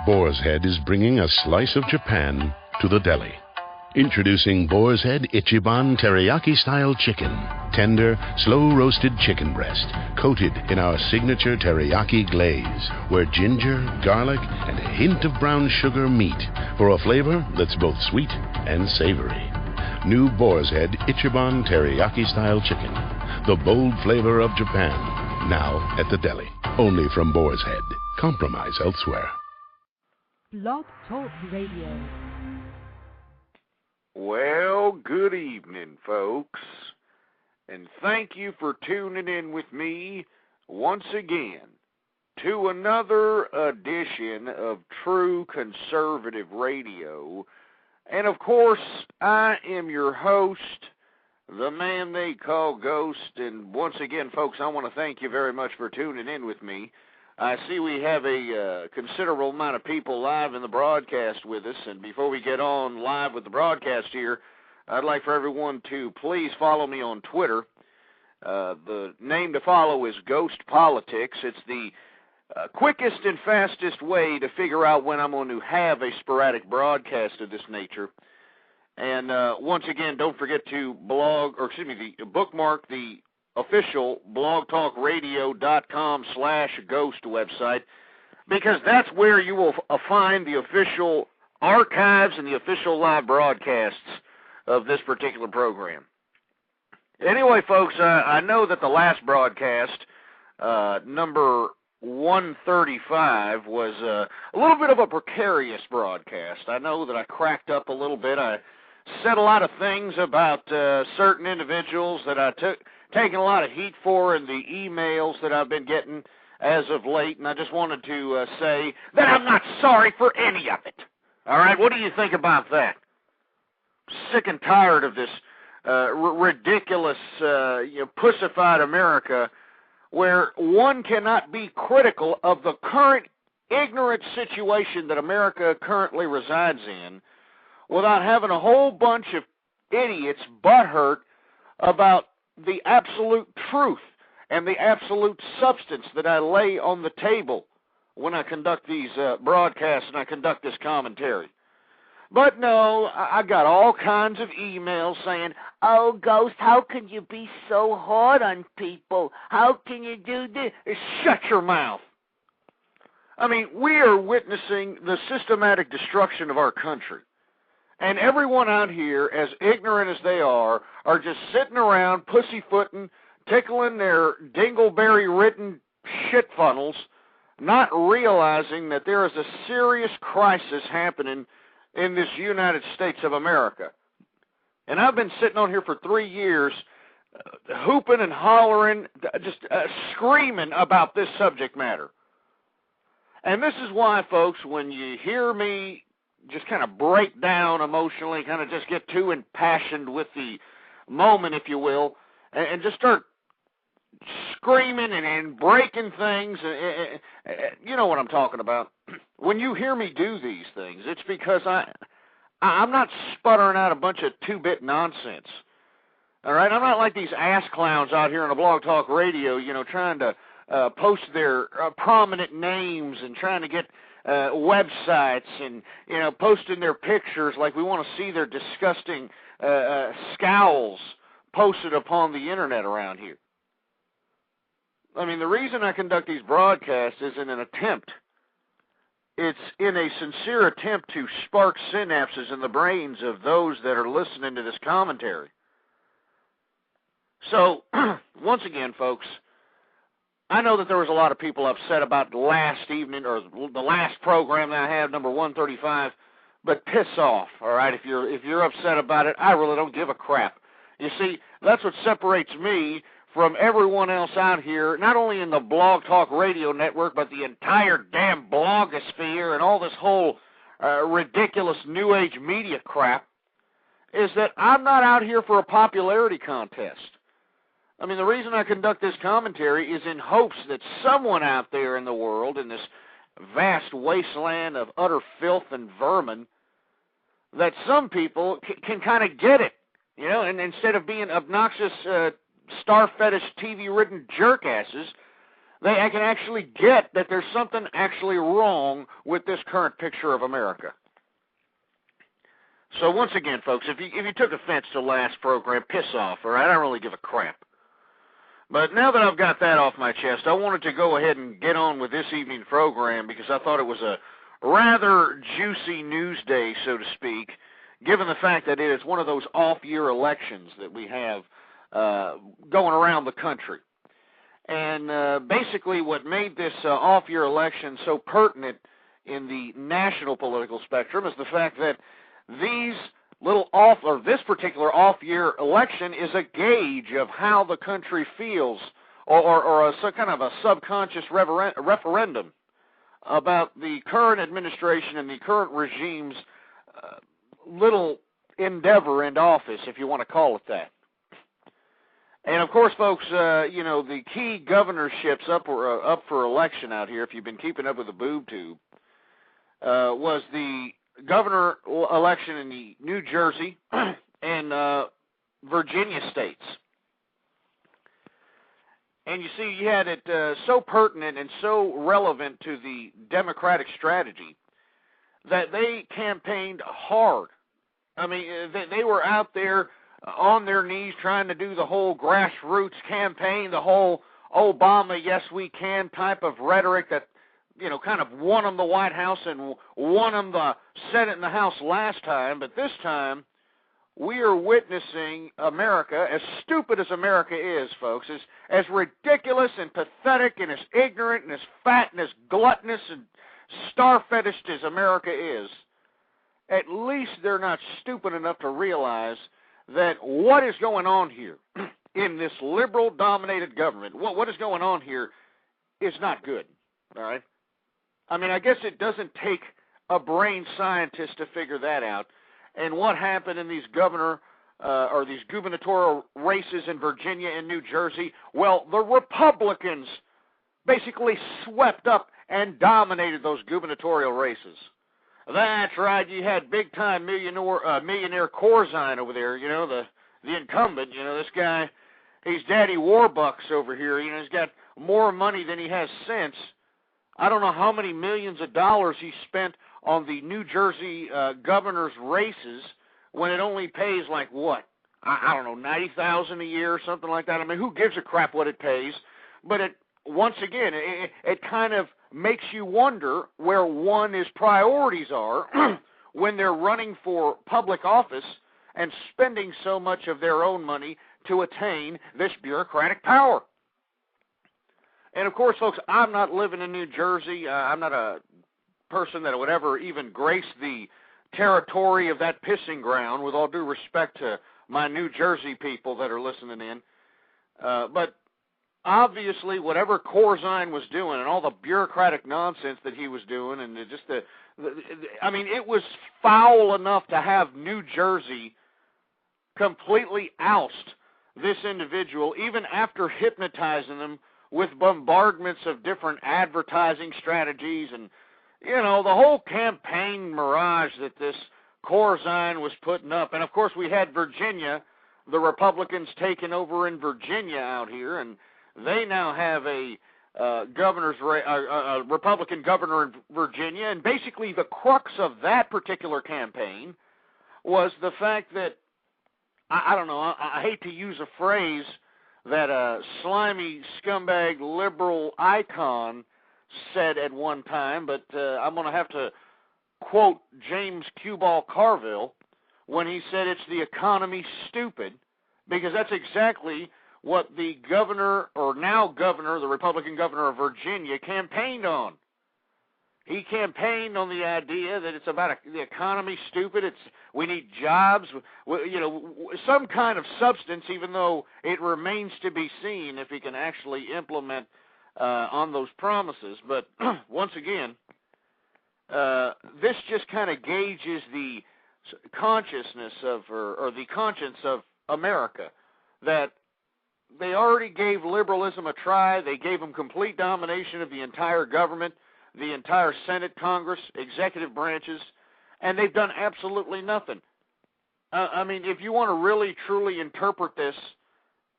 Boar's Head is bringing a slice of Japan to the deli. Introducing Boar's Head Ichiban Teriyaki-style chicken. Tender, slow-roasted chicken breast, coated in our signature teriyaki glaze, where ginger, garlic, and a hint of brown sugar meet for a flavor that's both sweet and savory. New Boar's Head Ichiban Teriyaki-style chicken. The bold flavor of Japan. Now at the deli. Only from Boar's Head. Compromise elsewhere. Blog Talk Radio. Well, good evening, folks, and thank you for tuning in with me once again to another edition of True Conservative Radio. And, of course, I am your host, the man they call Ghost, and once again, folks, I want to thank you very much for tuning in with me. I see we have a considerable amount of people live in the broadcast with us, and before we get on live with the broadcast here, I'd like for everyone to please follow me on Twitter. The name to follow is Ghost Politics. It's the quickest and fastest way to figure out when I'm going to have a sporadic broadcast of this nature. And once again, don't forget to bookmark the official blogtalkradio.com/ghost website, because that's where you will find the official archives and the official live broadcasts of this particular program. Anyway, folks, I know that the last broadcast, number 135, was a little bit of a precarious broadcast. I know that I cracked up a little bit. I said a lot of things about certain individuals that I taken a lot of heat for in the emails that I've been getting as of late, and I just wanted to say that I'm not sorry for any of it. All right, what do you think about that? Sick and tired of this ridiculous, pussified America, where one cannot be critical of the current ignorant situation that America currently resides in without having a whole bunch of idiots butthurt about the absolute truth and the absolute substance that I lay on the table when I conduct these broadcasts and I conduct this commentary. But no, I got all kinds of emails saying, "Oh, Ghost, how can you be so hard on people? How can you do this?" Shut your mouth. I mean, we are witnessing the systematic destruction of our country. And everyone out here, as ignorant as they are just sitting around pussyfooting, tickling their dingleberry-ridden shit funnels, not realizing that there is a serious crisis happening in this United States of America. And I've been sitting on here for 3 years hooping and hollering, just screaming about this subject matter. And this is why, folks, when you hear me just kind of break down emotionally, kind of just get too impassioned with the moment, if you will, and just start screaming and breaking things, you know what I'm talking about. When you hear me do these things, it's because I'm not sputtering out a bunch of two-bit nonsense. All right? I'm not like these ass clowns out here on the Blog Talk Radio, trying to post their prominent names and trying to get websites and, posting their pictures like we want to see their disgusting scowls posted upon the internet around here. I mean, the reason I conduct these broadcasts is in an attempt. It's in a sincere attempt to spark synapses in the brains of those that are listening to this commentary. So, once again, folks, I know that there was a lot of people upset about last evening, or the last program that I had, number 135, but piss off, all right? If you're upset about it, I really don't give a crap. You see, that's what separates me from everyone else out here, not only in the Blog Talk Radio Network, but the entire damn blogosphere and all this whole ridiculous New Age media crap, is that I'm not out here for a popularity contest. I mean, the reason I conduct this commentary is in hopes that someone out there in the world, in this vast wasteland of utter filth and vermin, that some people can kind of get it, and instead of being obnoxious, star fetish, TV-ridden jerkasses, I can actually get that there's something actually wrong with this current picture of America. So once again, folks, if you took offense to last program, piss off, all right? I don't really give a crap. But now that I've got that off my chest, I wanted to go ahead and get on with this evening's program because I thought it was a rather juicy news day, so to speak, given the fact that it is one of those off-year elections that we have going around the country. And basically what made this off-year election so pertinent in the national political spectrum is the fact that this particular off-year election is a gauge of how the country feels, or a kind of a subconscious referendum about the current administration and the current regime's little endeavor in office, if you want to call it that. And of course, folks, the key governorships up for election out here, if you've been keeping up with the boob tube, was the governor election in the New Jersey and Virginia states. And you see, you had it so pertinent and so relevant to the Democratic strategy that they campaigned hard. I mean, they were out there on their knees trying to do the whole grassroots campaign, the whole Obama, yes we can type of rhetoric that, kind of won them the White House and won them the Senate and the House last time. But this time, we are witnessing America, as stupid as America is, folks, as ridiculous and pathetic and as ignorant and as fat and as gluttonous and star-fetished as America is. At least they're not stupid enough to realize that what is going on here in this liberal-dominated government, what is going on here is not good, all right? I mean, I guess it doesn't take a brain scientist to figure that out. And what happened in these these gubernatorial races in Virginia and New Jersey, well, the Republicans basically swept up and dominated those gubernatorial races. That's right. You had big-time millionaire Corzine over there, the incumbent. This guy, he's Daddy Warbucks over here. He's got more money than he has sense. I don't know how many millions of dollars he spent on the New Jersey governor's races when it only pays like what? I don't know, $90,000 a year or something like that. I mean, who gives a crap what it pays? But once again, it kind of makes you wonder where one's priorities are when they're running for public office and spending so much of their own money to attain this bureaucratic power. And, of course, folks, I'm not living in New Jersey. I'm not a person that would ever even grace the territory of that pissing ground, with all due respect to my New Jersey people that are listening in. But obviously, whatever Corzine was doing and all the bureaucratic nonsense that he was doing, and it was foul enough to have New Jersey completely oust this individual, even after hypnotizing them with bombardments of different advertising strategies and, the whole campaign mirage that this Corzine was putting up. And, of course, we had Virginia, the Republicans taking over in Virginia out here, and they now have a Republican governor in Virginia. And basically the crux of that particular campaign was the fact that, I don't know, I hate to use a phrase that a slimy, scumbag, liberal icon said at one time, but I'm going to have to quote James Q. Ball Carville when he said it's the economy stupid, because that's exactly what the governor, or now governor, the Republican governor of Virginia, campaigned on. He campaigned on the idea that it's about the economy stupid. We need jobs, some kind of substance, even though it remains to be seen if he can actually implement on those promises. But once again, this just kind of gauges the consciousness of, or the conscience of America, that they already gave liberalism a try. They gave them complete domination of the entire government, the entire Senate, Congress, executive branches, and they've done absolutely nothing. If you want to really, truly interpret this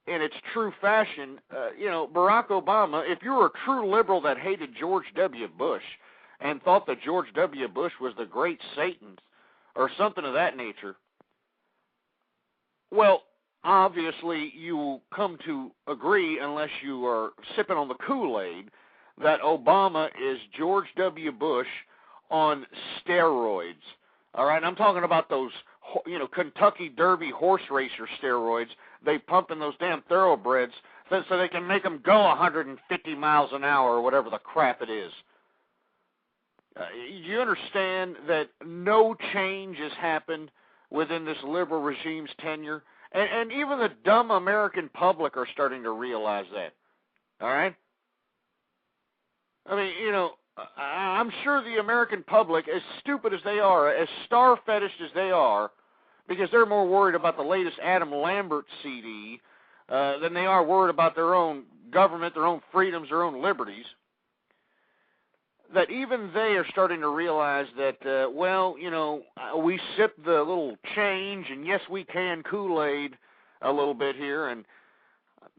in its true fashion, Barack Obama, if you were a true liberal that hated George W. Bush and thought that George W. Bush was the great Satan or something of that nature, well, obviously you come to agree, unless you are sipping on the Kool-Aid, that Obama is George W. Bush on steroids. All right, I'm talking about those, Kentucky Derby horse racer steroids they pump in those damn thoroughbreds so they can make them go 150 miles an hour or whatever the crap it is. You understand that no change has happened within this liberal regime's tenure? And even the dumb American public are starting to realize that. All right? I mean, I'm sure the American public, as stupid as they are, as star-fetished as they are, because they're more worried about the latest Adam Lambert CD than they are worried about their own government, their own freedoms, their own liberties, that even they are starting to realize that, we sip the little change and yes, we can Kool-Aid a little bit here, and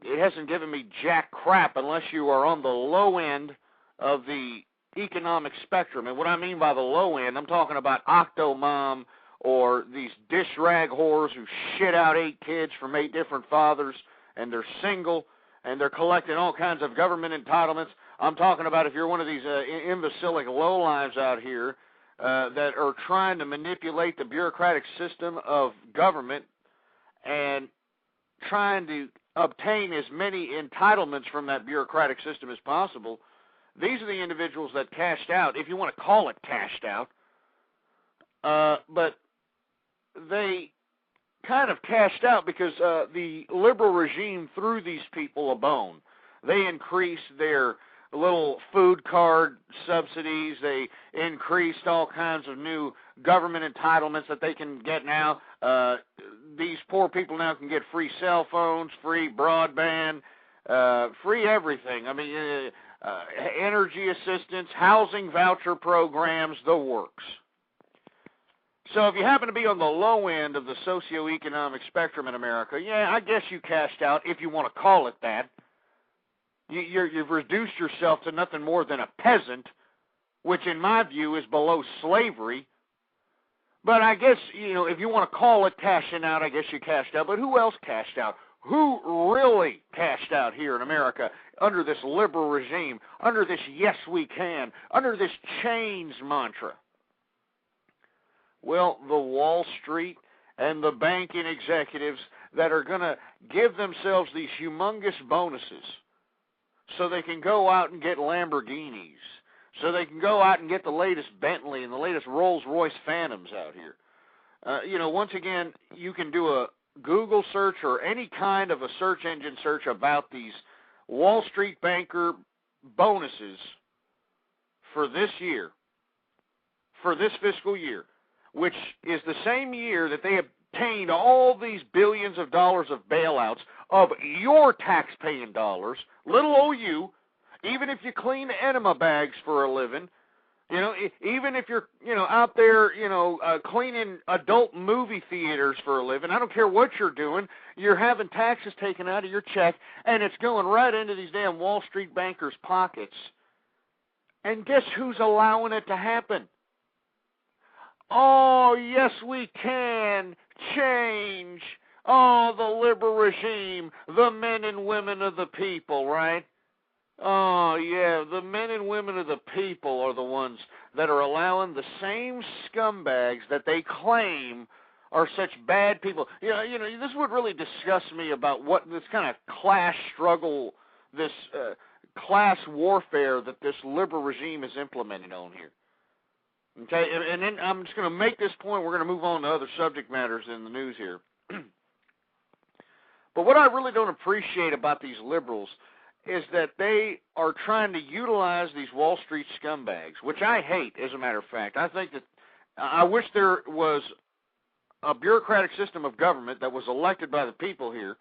it hasn't given me jack crap unless you are on the low end of the economic spectrum. And what I mean by the low end, I'm talking about Octomom or these dish rag whores who shit out 8 kids from 8 different fathers, and they're single, and they're collecting all kinds of government entitlements. I'm talking about if you're one of these imbecilic lowlives out here that are trying to manipulate the bureaucratic system of government and trying to obtain as many entitlements from that bureaucratic system as possible. These are the individuals that cashed out, if you want to call it cashed out. But they kind of cashed out because the liberal regime threw these people a bone. They increased their little food card subsidies. They increased all kinds of new government entitlements that they can get now. These poor people now can get free cell phones, free broadband, free everything. I mean, energy assistance, housing voucher programs, the works. So if you happen to be on the low end of the socioeconomic spectrum in America, yeah, I guess you cashed out, if you want to call it that. You've reduced yourself to nothing more than a peasant, which in my view is below slavery. But I guess, if you want to call it cashing out, I guess you cashed out. But who else cashed out? Who really cashed out here in America under this liberal regime, under this yes we can, under this change mantra? Well, the Wall Street and the banking executives that are going to give themselves these humongous bonuses so they can go out and get Lamborghinis, so they can go out and get the latest Bentley and the latest Rolls-Royce Phantoms out here. Once again, you can do a Google search or any kind of a search engine search about these Wall Street banker bonuses for this year, for this fiscal year, which is the same year that they obtained all these billions of dollars of bailouts of your tax-paying dollars, little old you, even if you clean enema bags for a living, even if you're, out there, cleaning adult movie theaters for a living, I don't care what you're doing, you're having taxes taken out of your check, and it's going right into these damn Wall Street bankers' pockets. And guess who's allowing it to happen? Oh, yes, we can change. Oh, the liberal regime, the men and women of the people, right? Oh, yeah, the men and women of the people are the ones that are allowing the same scumbags that they claim are such bad people. This is what really disgusts me about what this kind of class struggle, this class warfare that this liberal regime is implementing on here. Okay, and then I'm just going to make this point. We're going to move on to other subject matters in the news here. But what I really don't appreciate about these liberals is that they are trying to utilize these Wall Street scumbags, which I hate, as a matter of fact. I think that I wish there was a bureaucratic system of government that was elected by the people here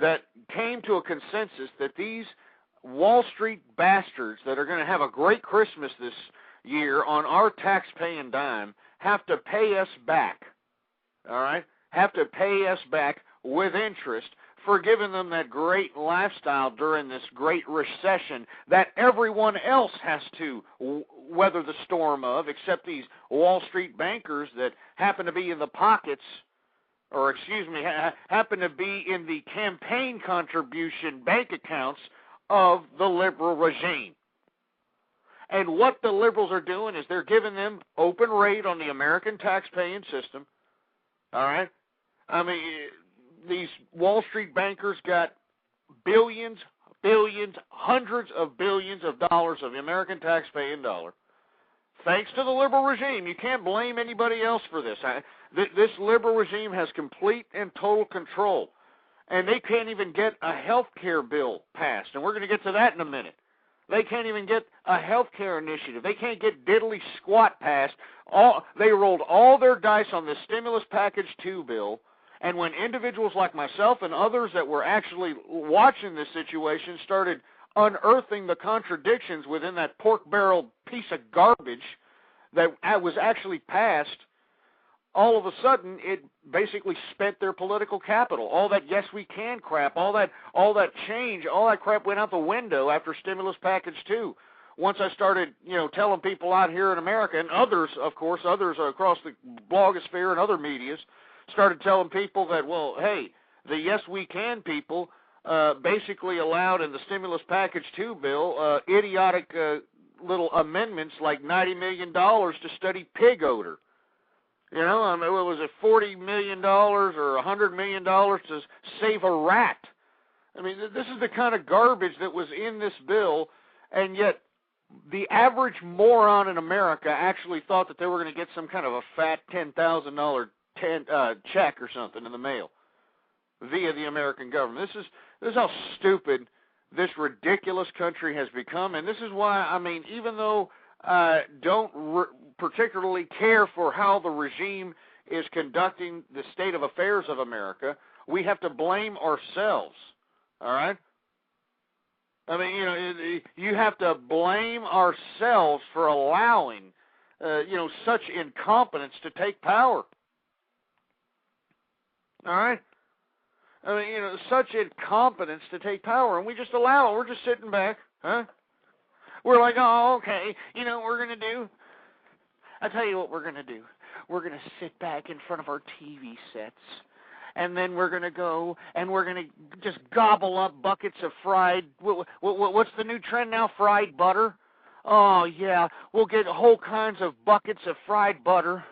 that came to a consensus that these Wall Street bastards that are going to have a great Christmas this year on our tax-paying dime have to pay us back, all right? Have to pay us back with interest for giving them that great lifestyle during this great recession that everyone else has to weather the storm of, except these Wall Street bankers that happen to be in the pockets, or excuse me, happen to be in the campaign contribution bank accounts of the liberal regime. And what the liberals are doing is they're giving them open rate on the American tax-paying system. All right? I mean, these Wall Street bankers got billions, hundreds of billions of dollars of the American tax-paying dollar. Thanks to the liberal regime. You can't blame anybody else for this. This liberal regime has complete and total control. And they can't even get a health care bill passed. And we're going to get to that in a minute. They can't even get a health care initiative. They can't get diddly squat passed. They rolled all their dice on this stimulus package 2 bill. And when individuals like myself and others that were actually watching this situation started unearthing the contradictions within that pork barrel piece of garbage that was actually passed, all of a sudden it basically spent their political capital. All that yes we can crap, all that change, all that crap went out the window after stimulus package 2. Once I started, telling people out here in America, and others, of course, others across the blogosphere and other medias, started telling people that, well, hey, the yes we can people basically allowed in the stimulus package 2 bill idiotic little amendments like $90 million to study pig odor. What was it, $40 million or $100 million to save a rat? I mean, this is the kind of garbage that was in this bill, and yet the average moron in America actually thought that they were going to get some kind of a fat $10,000 check or something in the mail via the American government. This is how stupid this ridiculous country has become, and this is why, I mean, even though I don't particularly care for how the regime is conducting the state of affairs of America, we have to blame ourselves, all right? I mean, you have to blame ourselves for allowing, such incompetence to take power. All right? I mean, such incompetence to take power, and we just allow it. We're just sitting back, huh? We're like, oh, okay, you know what we're going to do? I'll tell you what we're going to do. We're going to sit back in front of our TV sets, and then we're going to go, and we're going to just gobble up buckets of fried, what's the new trend now, fried butter? Oh, yeah, we'll get whole kinds of buckets of fried butter,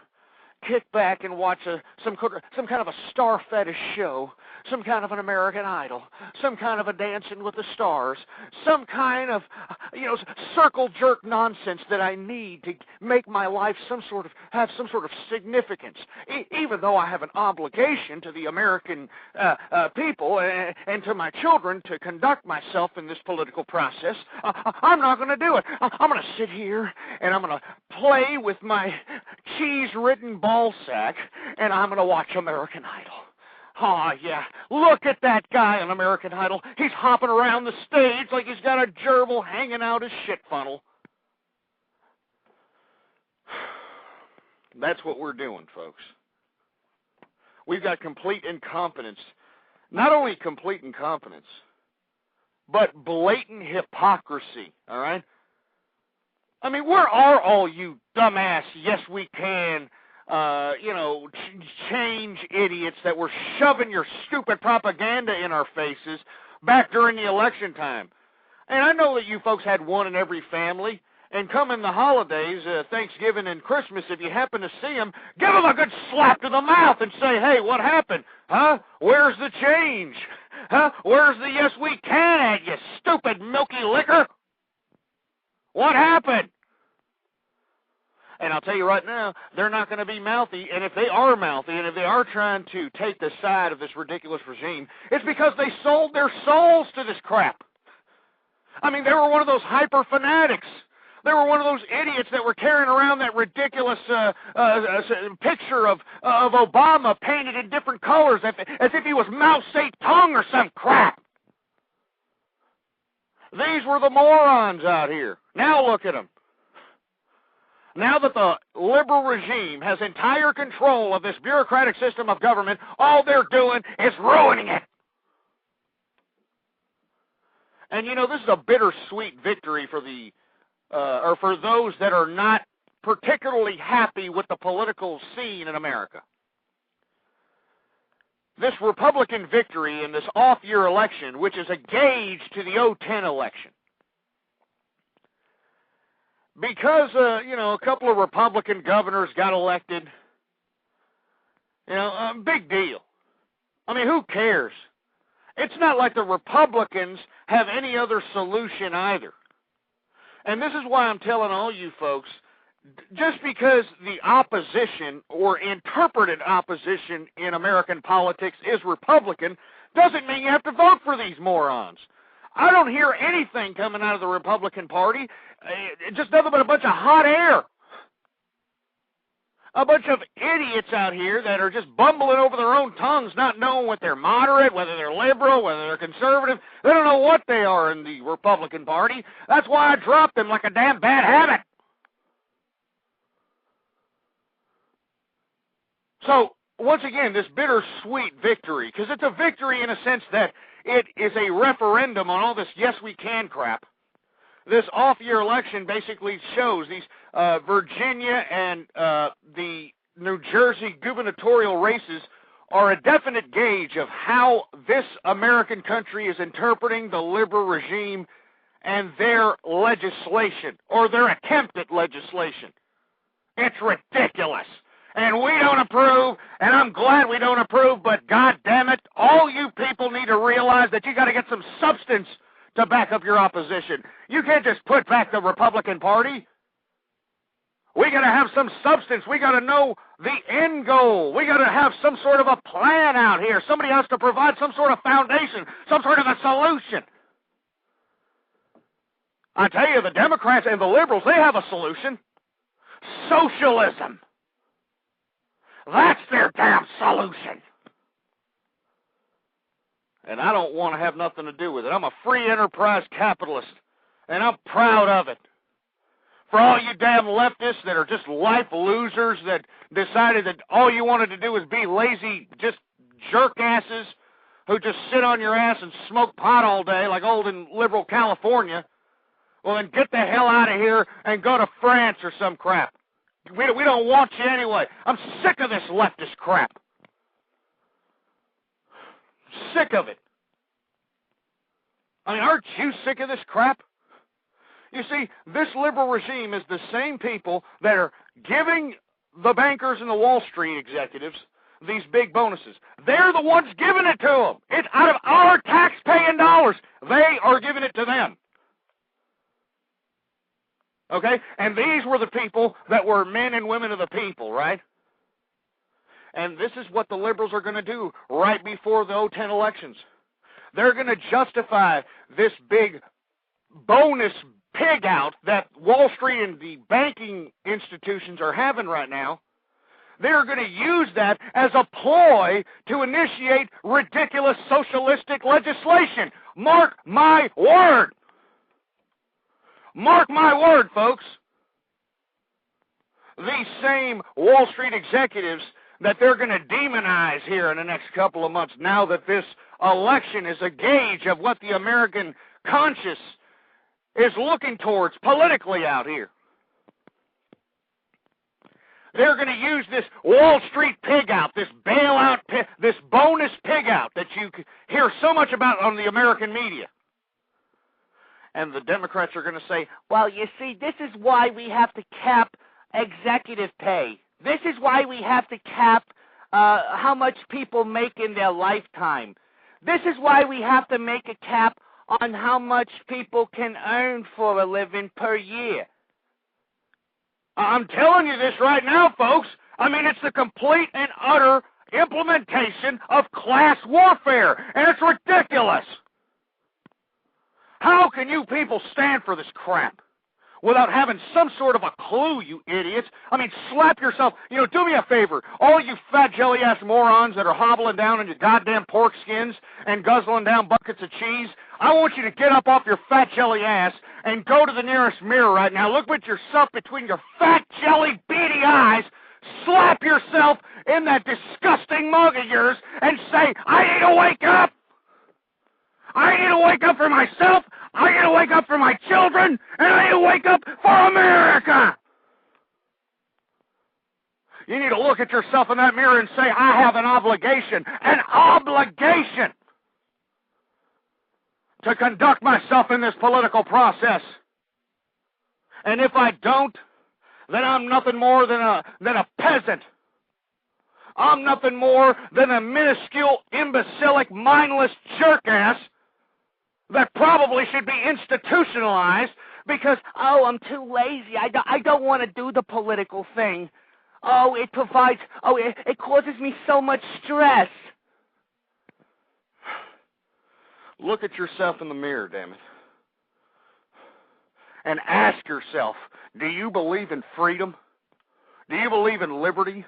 kick back and watch some kind of a star fetish show, some kind of an American Idol, some kind of a Dancing with the Stars, some kind of, circle jerk nonsense that I need to make my life have some sort of significance. Even though I have an obligation to the American people and to my children to conduct myself in this political process, I'm not going to do it. I'm going to sit here and I'm going to play with my cheese-ridden ball sack, and I'm going to watch American Idol. Oh, yeah, look at that guy on American Idol. He's hopping around the stage like he's got a gerbil hanging out his shit funnel. That's what we're doing, folks. We've got complete incompetence. Not only complete incompetence, but blatant hypocrisy, all right? I mean, where are all you dumbass, yes we can, change idiots that were shoving your stupid propaganda in our faces back during the election time? And I know that you folks had one in every family, and come in the holidays, Thanksgiving and Christmas, if you happen to see them, give them a good slap to the mouth and say, hey, what happened? Huh? Where's the change? Huh? Where's the yes we can at, you stupid milky liquor? What happened? And I'll tell you right now, they're not going to be mouthy, and if they are mouthy, and if they are trying to take the side of this ridiculous regime, it's because they sold their souls to this crap. I mean, they were one of those hyper-fanatics. They were one of those idiots that were carrying around that ridiculous picture of Obama painted in different colors as if he was Mao Zedong or some crap. These were the morons out here. Now look at them. Now that the liberal regime has entire control of this bureaucratic system of government, all they're doing is ruining it. And, you know, this is a bittersweet victory for the, or for those that are not particularly happy with the political scene in America. This Republican victory in this off-year election, which is a gauge to the 2010 election. Because, you know, a couple of Republican governors got elected, you know, big deal. I mean, who cares? It's not like the Republicans have any other solution either. And this is why I'm telling all you folks, just because the opposition or interpreted opposition in American politics is Republican doesn't mean you have to vote for these morons. I don't hear anything coming out of the Republican Party, just nothing but a bunch of hot air. A bunch of idiots out here that are just bumbling over their own tongues, not knowing what they're moderate, whether they're liberal, whether they're conservative. They don't know what they are in the Republican Party. That's why I dropped them like a damn bad habit. So, once again, this bittersweet victory, because it's a victory in a sense that it is a referendum on all this yes we can crap. This off-year election basically shows these Virginia and the New Jersey gubernatorial races are a definite gauge of how this American country is interpreting the liberal regime and their legislation, or their attempt at legislation. It's ridiculous. And we don't approve, and I'm glad we don't approve, but God damn it, all you people need to realize that you got to get some substance to back up your opposition. You can't just put back the Republican Party. We got to have some substance. We got to know the end goal. We got to have some sort of a plan out here. Somebody has to provide some sort of foundation, some sort of a solution. I tell you, the Democrats and the liberals, they have a solution. Socialism. That's their damn solution. And I don't want to have nothing to do with it. I'm a free enterprise capitalist, and I'm proud of it. For all you damn leftists that are just life losers that decided that all you wanted to do was be lazy, just jerk asses who just sit on your ass and smoke pot all day like old in liberal California, well, then get the hell out of here and go to France or some crap. We don't want you anyway. I'm sick of this leftist crap. Sick of it. I mean, aren't you sick of this crap? You see, this liberal regime is the same people that are giving the bankers and the Wall Street executives these big bonuses. They're the ones giving it to them. It's out of our tax-paying dollars. They are giving it to them. Okay? And these were the people that were men and women of the people, right? And this is what the liberals are going to do right before the 2010 elections. They're going to justify this big bonus pig out that Wall Street and the banking institutions are having right now. They're going to use that as a ploy to initiate ridiculous socialistic legislation. Mark my word. Mark my word, folks. These same Wall Street executives that they're going to demonize here in the next couple of months, now that this election is a gauge of what the American conscience is looking towards politically out here. They're going to use this Wall Street pig out, this bailout, this bonus pig out that you hear so much about on the American media. And the Democrats are going to say, well, you see, this is why we have to cap executive pay. This is why we have to cap how much people make in their lifetime. This is why we have to make a cap on how much people can earn for a living per year. I'm telling you this right now, folks. I mean, it's the complete and utter implementation of class warfare, and it's ridiculous. How can you people stand for this crap without having some sort of a clue, you idiots? I mean, slap yourself. You know, do me a favor. All you fat jelly-ass morons that are hobbling down on your goddamn pork skins and guzzling down buckets of cheese, I want you to get up off your fat jelly ass and go to the nearest mirror right now. Look at yourself between your fat jelly beady eyes. Slap yourself in that disgusting mug of yours and say, I need to wake up. I need to wake up for myself, I need to wake up for my children, and I need to wake up for America. You need to look at yourself in that mirror and say, I have an obligation to conduct myself in this political process. And if I don't, then I'm nothing more than a peasant. I'm nothing more than a minuscule, imbecilic, mindless jerkass that probably should be institutionalized because, I'm too lazy. I don't want to do the political thing. It causes me so much stress. Look at yourself in the mirror, damn it. And ask yourself, do you believe in freedom? Do you believe in liberty?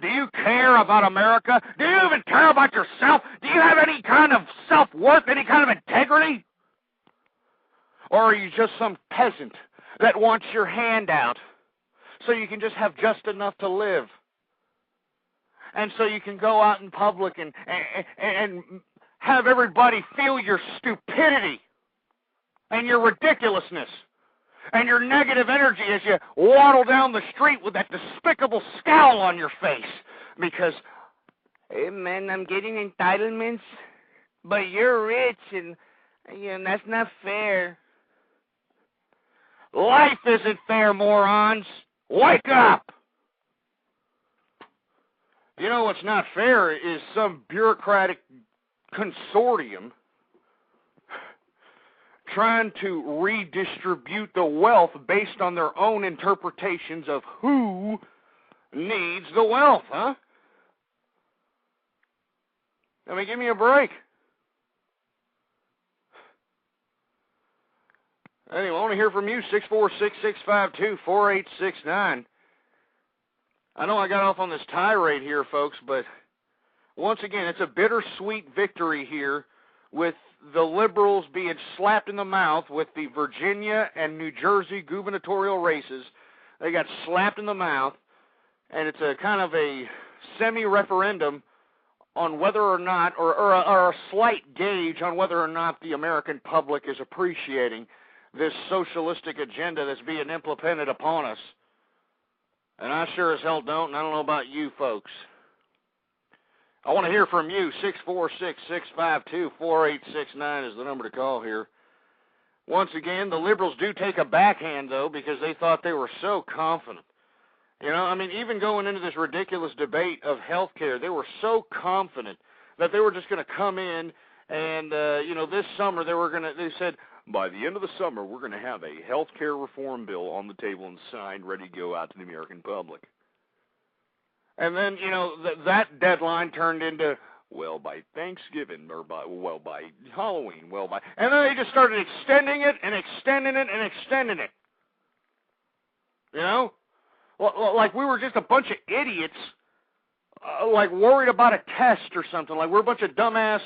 Do you care about America? Do you even care about yourself? Do you have any kind of self-worth, any kind of integrity? Or are you just some peasant that wants your handout so you can just have just enough to live? And so you can go out in public and have everybody feel your stupidity and your ridiculousness and your negative energy as you waddle down the street with that despicable scowl on your face because, hey man, I'm getting entitlements, but you're rich and that's not fair. Life isn't fair, morons. Wake up! You know what's not fair is some bureaucratic consortium trying to redistribute the wealth based on their own interpretations of who needs the wealth, huh? I mean, give me a break. Anyway, I want to hear from you, 646-652-4869. I know I got off on this tirade here, folks, but once again, it's a bittersweet victory here with the liberals being slapped in the mouth with the Virginia and New Jersey gubernatorial races. They got slapped in the mouth, and it's a kind of a semi-referendum on whether or not, or a slight gauge on whether or not the American public is appreciating this socialistic agenda that's being implemented upon us. And I sure as hell don't, and I don't know about you folks. I want to hear from you. 646-652-4869 is the number to call here. Once again, the liberals do take a backhand, though, because they thought they were so confident. You know, I mean, even going into this ridiculous debate of health care, they were so confident that they were just going to come in and, this summer they said, by the end of the summer, we're going to have a health care reform bill on the table and signed, ready to go out to the American public. And then, that deadline turned into, by Thanksgiving, or by Halloween, and then they just started extending it and extending it and extending it. Like we were just a bunch of idiots, like worried about a test or something. Like we're a bunch of dumbass,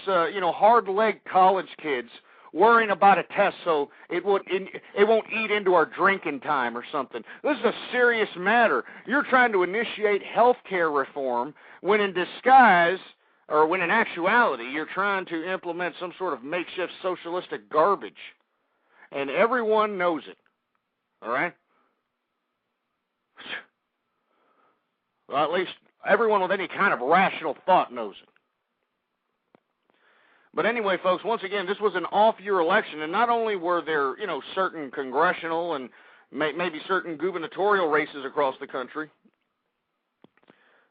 hard-legged college kids worrying about a test so it won't eat into our drinking time or something. This is a serious matter. You're trying to initiate health care reform when in disguise, or when in actuality, you're trying to implement some sort of makeshift socialistic garbage. And everyone knows it. All right? Well, at least everyone with any kind of rational thought knows it. But anyway, folks, once again, this was an off-year election, and not only were there, certain congressional and maybe certain gubernatorial races across the country,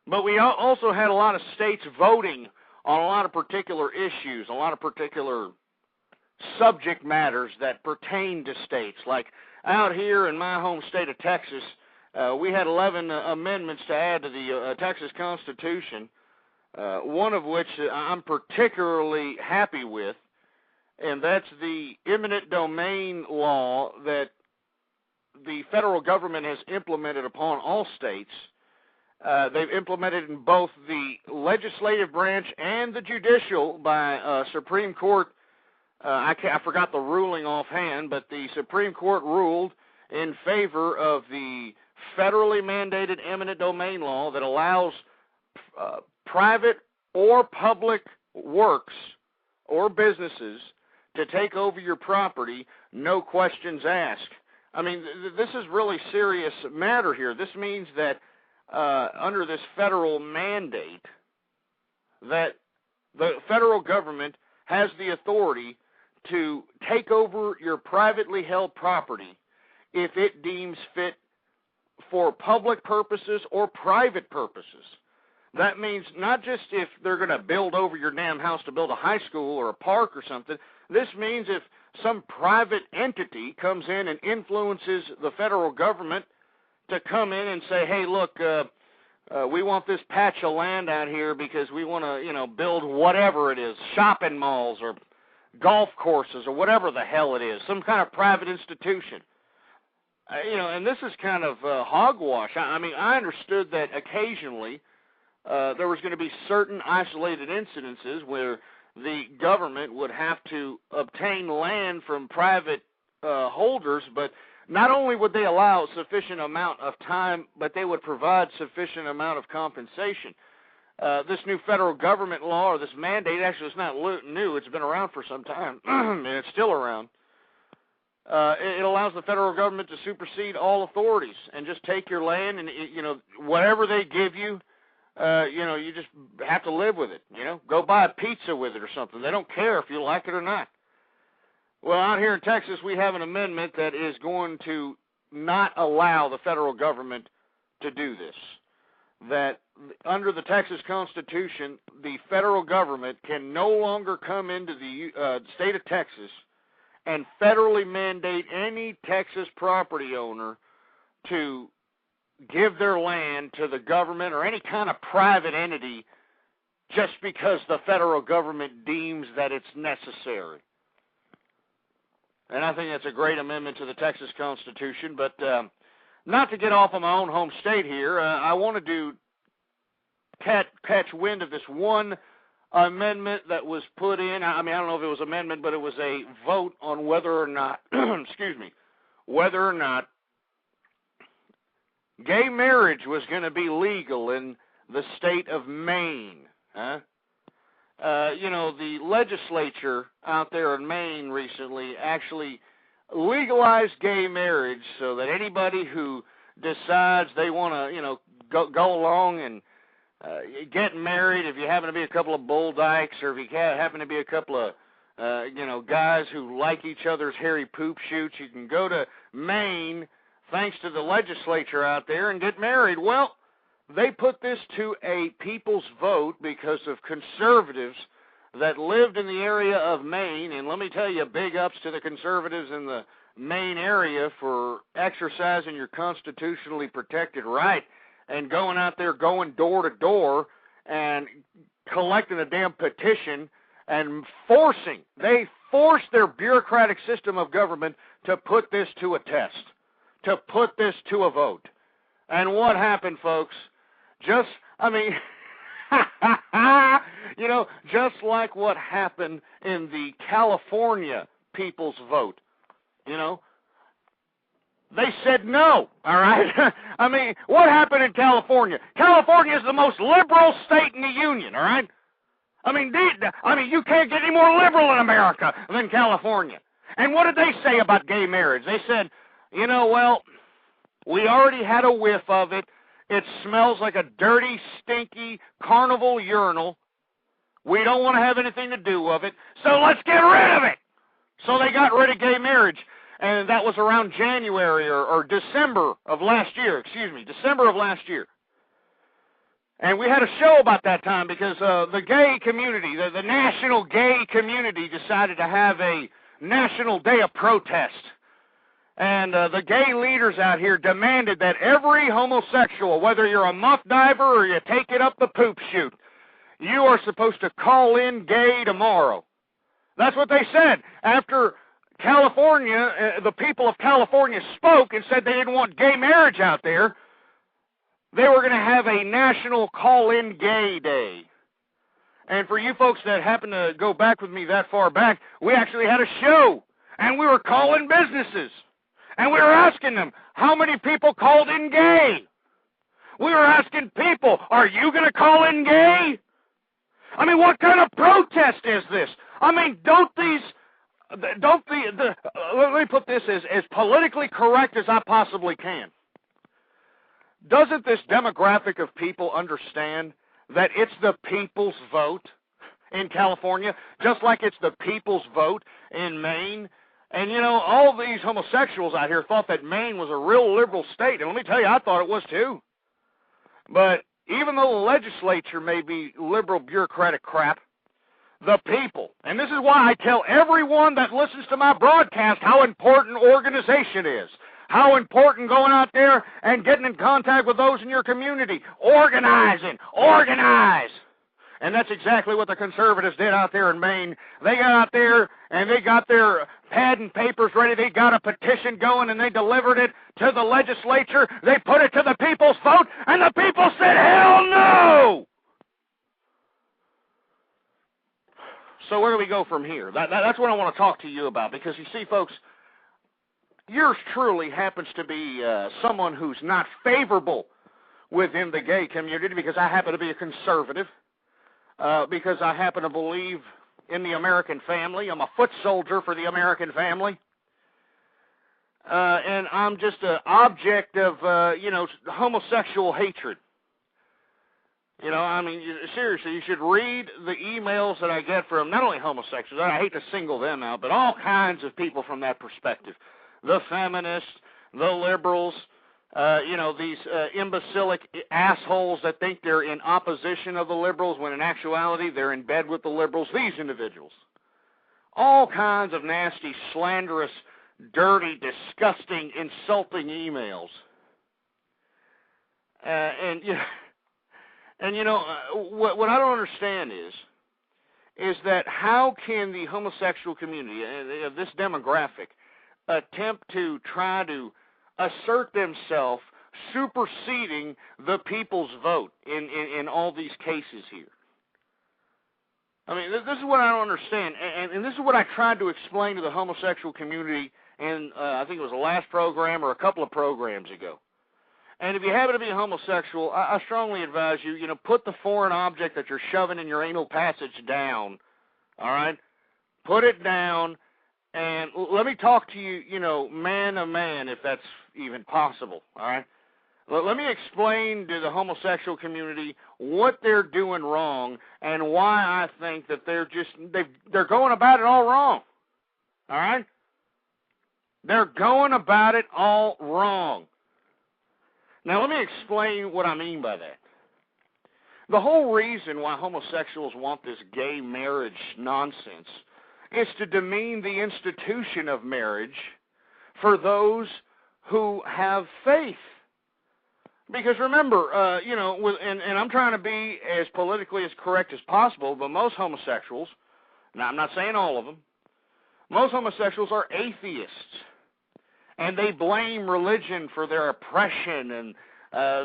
but we also had a lot of states voting on a lot of particular issues, a lot of particular subject matters that pertain to states. Like out here in my home state of Texas, we had 11 amendments to add to the Texas Constitution. One of which I'm particularly happy with, and that's the eminent domain law that the federal government has implemented upon all states. They've implemented in both the legislative branch and the judicial by Supreme Court. I forgot the ruling offhand, but the Supreme Court ruled in favor of the federally mandated eminent domain law that allows private or public works or businesses to take over your property, no questions asked. I mean, this is really serious matter here. This means that under this federal mandate, that the federal government has the authority to take over your privately held property if it deems fit for public purposes or private purposes. That means not just if they're going to build over your damn house to build a high school or a park or something. This means if some private entity comes in and influences the federal government to come in and say, hey, look, we want this patch of land out here because we want to, build whatever it is, shopping malls or golf courses or whatever the hell it is, some kind of private institution. And this is kind of hogwash. I mean, I understood that occasionally there was going to be certain isolated incidences where the government would have to obtain land from private holders, but not only would they allow sufficient amount of time, but they would provide sufficient amount of compensation. This new federal government law, or this mandate, actually it's not new. It's been around for some time, and it's still around. It allows the federal government to supersede all authorities and just take your land and, whatever they give you, you just have to live with it, Go buy a pizza with it or something. They don't care if you like it or not. Well, out here in Texas, we have an amendment that is going to not allow the federal government to do this. That under the Texas Constitution, the federal government can no longer come into the state of Texas and federally mandate any Texas property owner to give their land to the government or any kind of private entity just because the federal government deems that it's necessary. And I think that's a great amendment to the Texas Constitution, but not to get off of my own home state here, I wanted to catch wind of this one amendment that was put in. I mean, I don't know if it was an amendment, but it was a vote on whether or not, whether or not gay marriage was going to be legal in the state of Maine. The legislature out there in Maine recently actually legalized gay marriage so that anybody who decides they want to, go along and get married, if you happen to be a couple of bull dykes or if you happen to be a couple of, guys who like each other's hairy poop shoots, you can go to Maine, thanks to the legislature out there, and get married. Well, they put this to a people's vote because of conservatives that lived in the area of Maine, and let me tell you, big ups to the conservatives in the Maine area for exercising your constitutionally protected right and going out there, going door to door and collecting a damn petition and they forced their bureaucratic system of government to put this to a test, to put this to a vote. And what happened, folks? Just like what happened in the California people's vote, they said no, all right? I mean, what happened in California? California is the most liberal state in the union, all right? I mean, you can't get any more liberal in America than California. And what did they say about gay marriage? They said, well, we already had a whiff of it. It smells like a dirty, stinky carnival urinal. We don't want to have anything to do with it, so let's get rid of it. So they got rid of gay marriage, and that was around January or December of last year. December of last year. And we had a show about that time because the gay community, the national gay community, decided to have a national day of protest. And the gay leaders out here demanded that every homosexual, whether you're a muff diver or you take it up the poop chute, you are supposed to call in gay tomorrow. That's what they said. After California, the people of California spoke and said they didn't want gay marriage out there, they were going to have a national call-in gay day. And for you folks that happen to go back with me that far back, we actually had a show, and we were calling businesses. And we were asking them, how many people called in gay? We were asking people, are you going to call in gay? I mean, what kind of protest is this? I mean, let me put this as politically correct as I possibly can. Doesn't this demographic of people understand that it's the people's vote in California, just like it's the people's vote in Maine? And, you know, all these homosexuals out here thought that Maine was a real liberal state. And let me tell you, I thought it was too. But even though the legislature may be liberal bureaucratic crap, the people, and this is why I tell everyone that listens to my broadcast how important organization is, how important going out there and getting in contact with those in your community, organize. And that's exactly what the conservatives did out there in Maine. They got out there and they got their pad and papers ready. They got a petition going and they delivered it to the legislature. They put it to the people's vote, and the people said, hell no! So where do we go from here? That's what I want to talk to you about, because you see, folks, yours truly happens to be someone who's not favorable within the gay community, because I happen to be a conservative, because I happen to believe in the American family. I'm a foot soldier for the American family. And I'm just an object of, homosexual hatred. You know, I mean, seriously, you should read the emails that I get from not only homosexuals, I hate to single them out, but all kinds of people from that perspective. The feminists, the liberals, these imbecilic assholes that think they're in opposition of the liberals when in actuality they're in bed with the liberals, these individuals. All kinds of nasty, slanderous, dirty, disgusting, insulting emails. What I don't understand is that how can the homosexual community, this demographic, attempt to try to assert themselves superseding the people's vote in all these cases here? I mean, this is what I don't understand, and this is what I tried to explain to the homosexual community in, I think it was the last program or a couple of programs ago. And if you happen to be a homosexual, I strongly advise you, put the foreign object that you're shoving in your anal passage down, all right? Put it down, and let me talk to you, man to man, if that's even possible, all right? Let me explain to the homosexual community what they're doing wrong and why I think that they're going about it all wrong, all right? They're going about it all wrong. Now, let me explain what I mean by that. The whole reason why homosexuals want this gay marriage nonsense is to demean the institution of marriage for those who have faith. Because remember, and I'm trying to be as politically as correct as possible, but most homosexuals, now I'm not saying all of them, most homosexuals are atheists. And they blame religion for their oppression and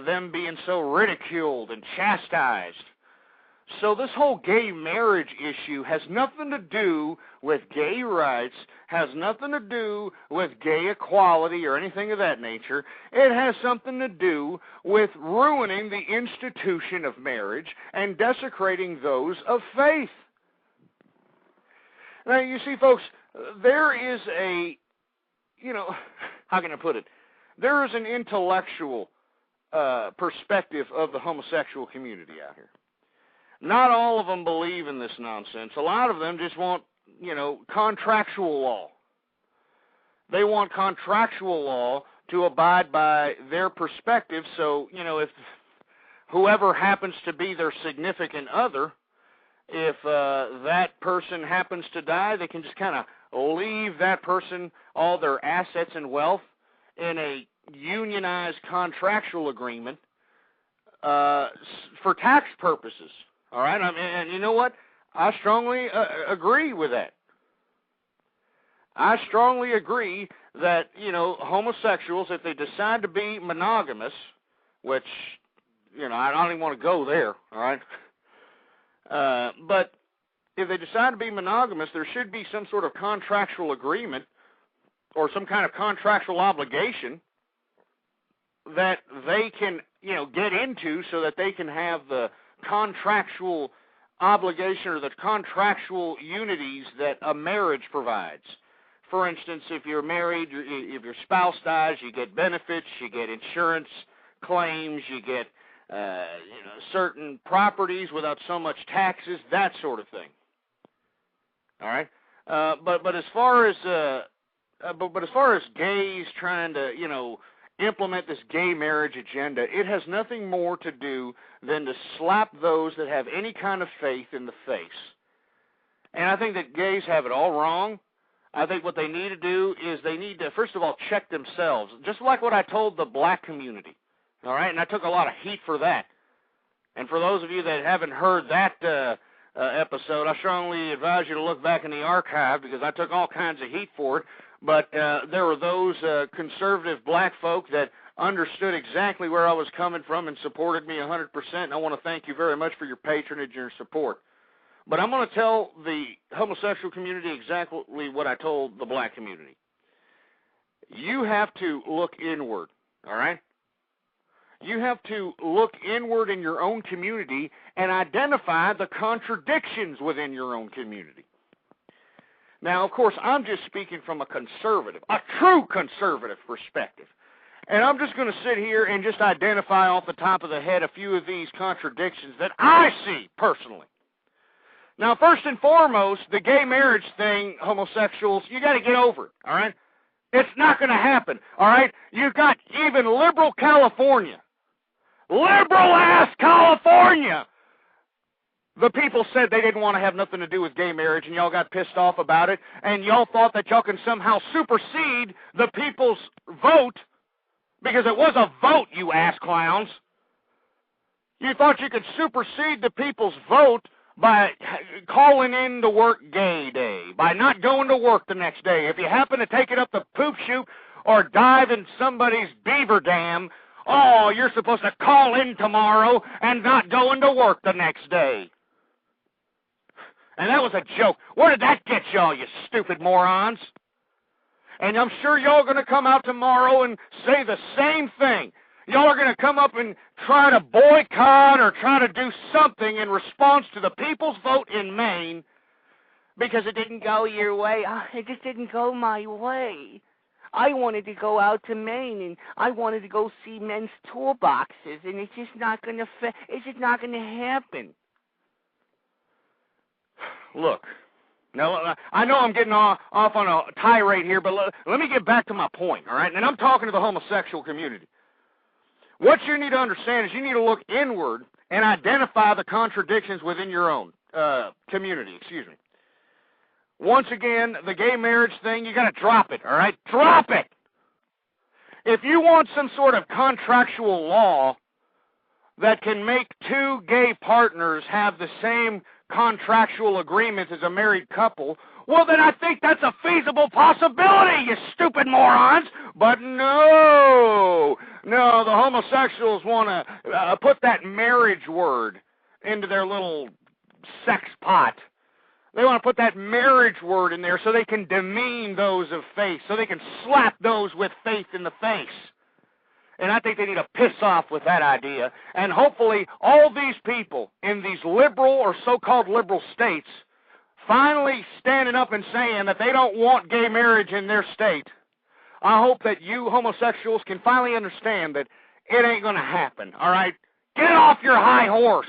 them being so ridiculed and chastised. So this whole gay marriage issue has nothing to do with gay rights, has nothing to do with gay equality or anything of that nature. It has something to do with ruining the institution of marriage and desecrating those of faith. Now, you see, folks, there is how can I put it? There is an intellectual perspective of the homosexual community out here. Not all of them believe in this nonsense. A lot of them just want, contractual law. They want contractual law to abide by their perspective. So, if whoever happens to be their significant other, if that person happens to die, they can just kind of leave that person all their assets and wealth in a unionized contractual agreement for tax purposes. All right? And you know what? I strongly agree with that. I strongly agree that, homosexuals, if they decide to be monogamous, which, I don't even want to go there, all right? But if they decide to be monogamous, there should be some sort of contractual agreement or some kind of contractual obligation that they can, get into so that they can have the contractual obligation or the contractual unities that a marriage provides. For instance, if you're married, if your spouse dies, you get benefits, you get insurance claims, you get certain properties without so much taxes, that sort of thing. All right, but as far as gays trying to implement this gay marriage agenda, it has nothing more to do than to slap those that have any kind of faith in the face. And I think that gays have it all wrong. I think what they need to do is they need to, first of all, check themselves, just like what I told the black community, all right? And I took a lot of heat for that. And for those of you that haven't heard that episode, I strongly advise you to look back in the archive because I took all kinds of heat for it. But there were those conservative black folk that understood exactly where I was coming from and supported me 100%, and I want to thank you very much for your patronage and your support. But I'm going to tell the homosexual community exactly what I told the black community. You have to look inward, all right? You have to look inward in your own community and identify the contradictions within your own community. Now, of course, I'm just speaking from a conservative, a true conservative perspective. And I'm just going to sit here and just identify off the top of the head a few of these contradictions that I see personally. Now, first and foremost, the gay marriage thing, homosexuals, you got to get over it, all right? It's not going to happen, all right? You've got even liberal California, liberal-ass California. The people said they didn't want to have nothing to do with gay marriage, and y'all got pissed off about it, and y'all thought that y'all can somehow supersede the people's vote, because it was a vote, you ass clowns. You thought you could supersede the people's vote by calling in to work gay day, by not going to work the next day. If you happen to take it up the poop chute or dive in somebody's beaver dam, oh, you're supposed to call in tomorrow and not go into work the next day. And that was a joke. Where did that get y'all, you stupid morons? And I'm sure y'all are going to come out tomorrow and say the same thing. Y'all are going to come up and try to boycott or try to do something in response to the people's vote in Maine because it didn't go your way. It just didn't go my way. I wanted to go out to Maine and I wanted to go see men's toolboxes, and it's just not going to happen. Look, now I know I'm getting off on a tirade here, but let me get back to my point, all right? And I'm talking to the homosexual community. What you need to understand is you need to look inward and identify the contradictions within your own community, Once again, the gay marriage thing, you got to drop it, all right? Drop it! If you want some sort of contractual law that can make two gay partners have the same contractual agreements as a married couple, well, then I think that's a feasible possibility, you stupid morons. But no, the homosexuals want to put that marriage word into their little sex pot. They want to put that marriage word in there so they can demean those of faith, so they can slap those with faith in the face. And I think they need to piss off with that idea. And hopefully all these people in these liberal or so-called liberal states finally standing up and saying that they don't want gay marriage in their state. I hope that you homosexuals can finally understand that it ain't going to happen, all right? Get off your high horse.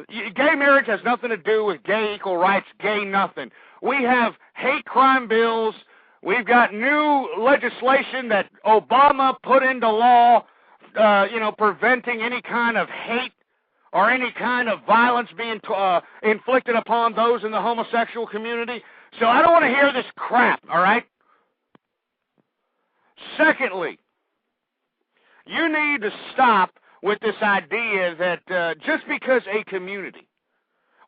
Gay marriage has nothing to do with gay equal rights, gay nothing. We have hate crime bills. We've got new legislation that Obama put into law, preventing any kind of hate or any kind of violence being inflicted upon those in the homosexual community. So I don't want to hear this crap, all right? Secondly, you need to stop with this idea that just because a community,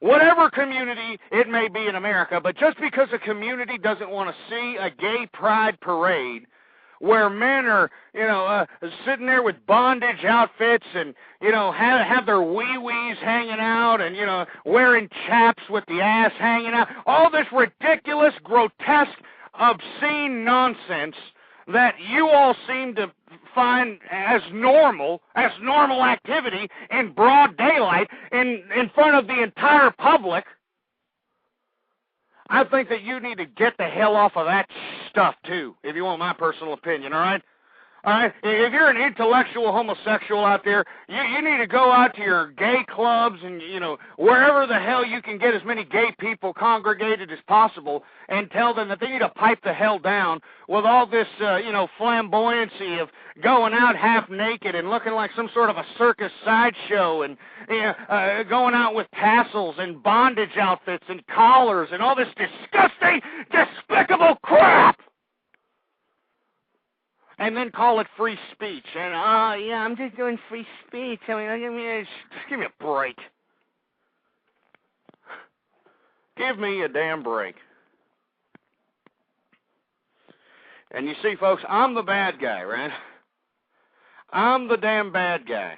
whatever community it may be in America, but just because a community doesn't want to see a gay pride parade where men are, sitting there with bondage outfits and, have their wee-wees hanging out and, wearing chaps with the ass hanging out, all this ridiculous, grotesque, obscene nonsense that you all seem to define as normal activity in broad daylight in front of the entire public, I think that you need to get the hell off of that stuff, too, if you want my personal opinion, all right? All right, if you're an intellectual homosexual out there, you need to go out to your gay clubs and, wherever the hell you can get as many gay people congregated as possible and tell them that they need to pipe the hell down with all this, flamboyancy of going out half naked and looking like some sort of a circus sideshow and going out with tassels and bondage outfits and collars and all this disgusting, despicable crap. And then call it free speech. And, I'm just doing free speech. I mean, just give me a break. Give me a damn break. And you see, folks, I'm the bad guy, right? I'm the damn bad guy.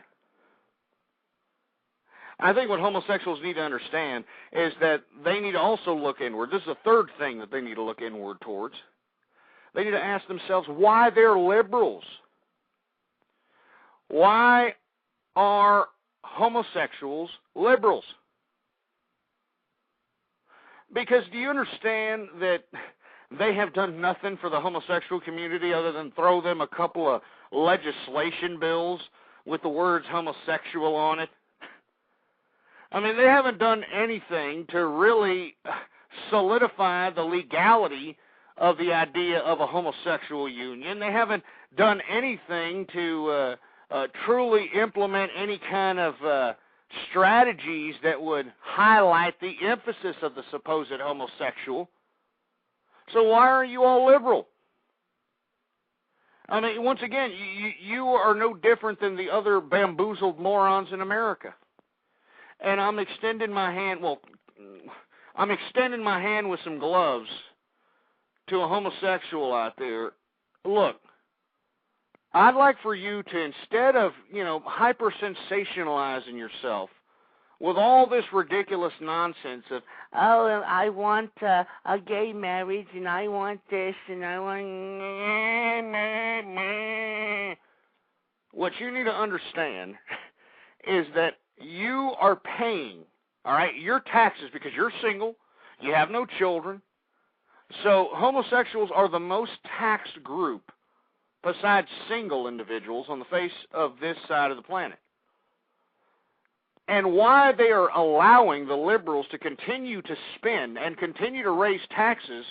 I think what homosexuals need to understand is that they need to also look inward. This is the third thing that they need to look inward towards. They need to ask themselves why they're liberals. Why are homosexuals liberals? Because do you understand that they have done nothing for the homosexual community other than throw them a couple of legislation bills with the words homosexual on it? I mean, they haven't done anything to really solidify the legality of the idea of a homosexual union. They haven't done anything to truly implement any kind of strategies that would highlight the emphasis of the supposed homosexual. So why are you all liberal? I mean, once again, you are no different than the other bamboozled morons in America. And I'm extending my hand, I'm extending my hand with some gloves to a homosexual out there. Look, I'd like for you to, instead of, hyper-sensationalizing yourself with all this ridiculous nonsense of, I want a gay marriage, and I want this, and I want... What you need to understand is that you are paying, all right, your taxes because you're single, you have no children. So homosexuals are the most taxed group besides single individuals on the face of this side of the planet. And why they are allowing the liberals to continue to spend and continue to raise taxes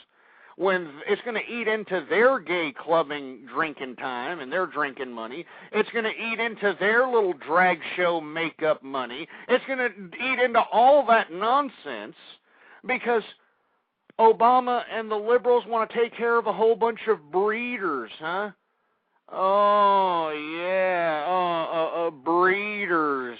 when it's going to eat into their gay clubbing drinking time and their drinking money. It's going to eat into their little drag show makeup money. It's going to eat into all that nonsense because Obama and the liberals want to take care of a whole bunch of breeders, huh? Oh, yeah, breeders.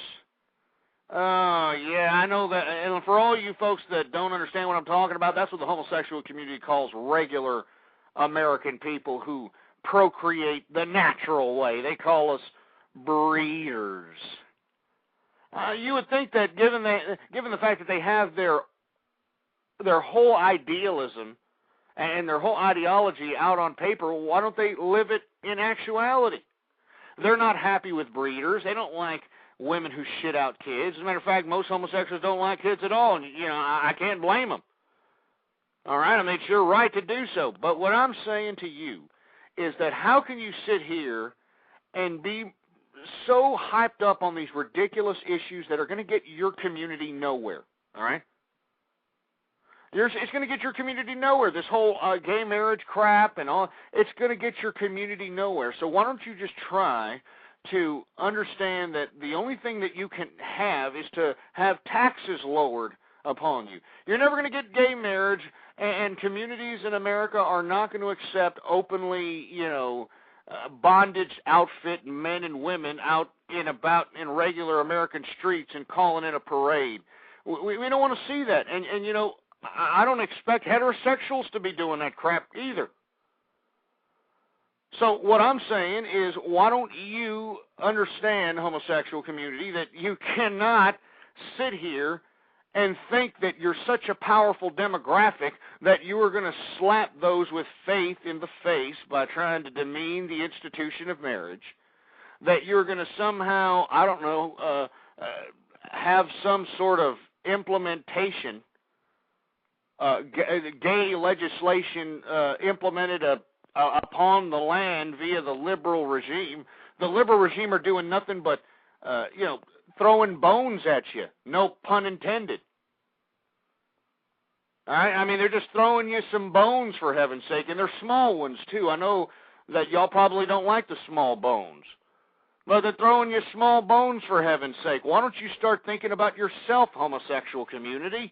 Oh, yeah, I know that. And for all you folks that don't understand what I'm talking about, that's what the homosexual community calls regular American people who procreate the natural way. They call us breeders. You would think that given the fact that they have their whole idealism and their whole ideology out on paper, why don't they live it in actuality? They're not happy with breeders. They don't like women who shit out kids. As a matter of fact, most homosexuals don't like kids at all, and, I can't blame them. All right, I mean, it's your right to do so. But what I'm saying to you is that how can you sit here and be so hyped up on these ridiculous issues that are going to get your community nowhere, all right? It's going to get your community nowhere. This whole gay marriage crap and all, it's going to get your community nowhere. So why don't you just try to understand that the only thing that you can have is to have taxes lowered upon you. You're never going to get gay marriage, and communities in America are not going to accept openly, bondage outfit men and women out in regular American streets and calling it a parade. We don't want to see that. And I don't expect heterosexuals to be doing that crap either. So what I'm saying is, why don't you understand, homosexual community, that you cannot sit here and think that you're such a powerful demographic that you are going to slap those with faith in the face by trying to demean the institution of marriage, that you're going to somehow, I don't know, have some sort of implementation, gay legislation implemented upon the land via the liberal regime. The liberal regime are doing nothing but, throwing bones at you. No pun intended. All right? I mean, they're just throwing you some bones, for heaven's sake, and they're small ones, too. I know that y'all probably don't like the small bones. But they're throwing you small bones, for heaven's sake. Why don't you start thinking about yourself, homosexual community?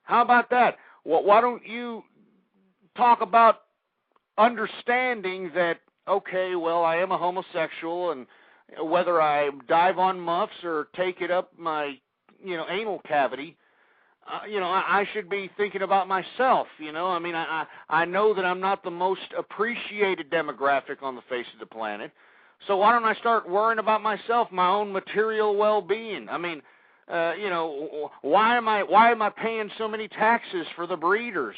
How about that? Well, why don't you talk about understanding that, okay, well, I am a homosexual, and whether I dive on muffs or take it up my, anal cavity, I should be thinking about myself, I mean, I know that I'm not the most appreciated demographic on the face of the planet, so why don't I start worrying about myself, my own material well-being? I mean, why am I paying so many taxes for the breeders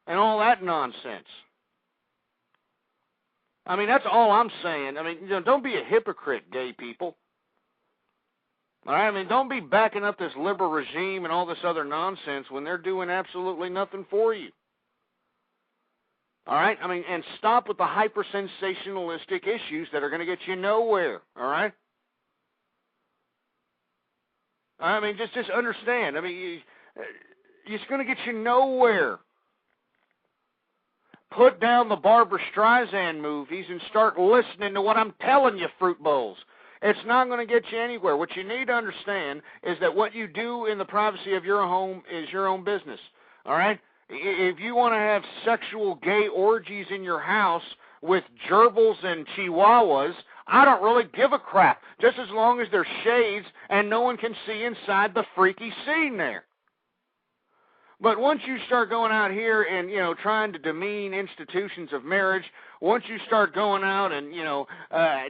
and all that nonsense? I mean, that's all I'm saying. I mean, don't be a hypocrite, gay people. All right? I mean, don't be backing up this liberal regime and all this other nonsense when they're doing absolutely nothing for you. All right? I mean, and stop with the hyper-sensationalistic issues that are going to get you nowhere. All right? I mean, just understand. I mean, it's going to get you nowhere. Put down the Barbra Streisand movies and start listening to what I'm telling you, fruit bowls. It's not going to get you anywhere. What you need to understand is that what you do in the privacy of your home is your own business. All right? If you want to have sexual gay orgies in your house with gerbils and chihuahuas, I don't really give a crap, just as long as there's shades and no one can see inside the freaky scene there. But once you start going out here and, trying to demean institutions of marriage, once you start going out and,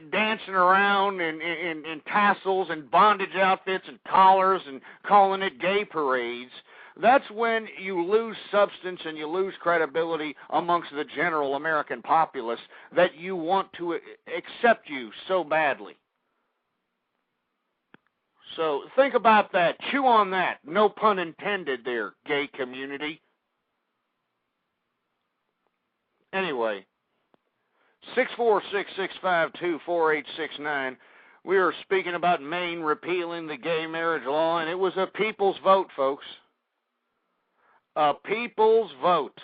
dancing around in tassels and bondage outfits and collars and calling it gay parades, that's when you lose substance and you lose credibility amongst the general American populace that you want to accept you so badly. So think about that. Chew on that. No pun intended there, gay community. Anyway, 646-652-4869. We are speaking about Maine repealing the gay marriage law, and it was a people's vote, folks. A people's vote.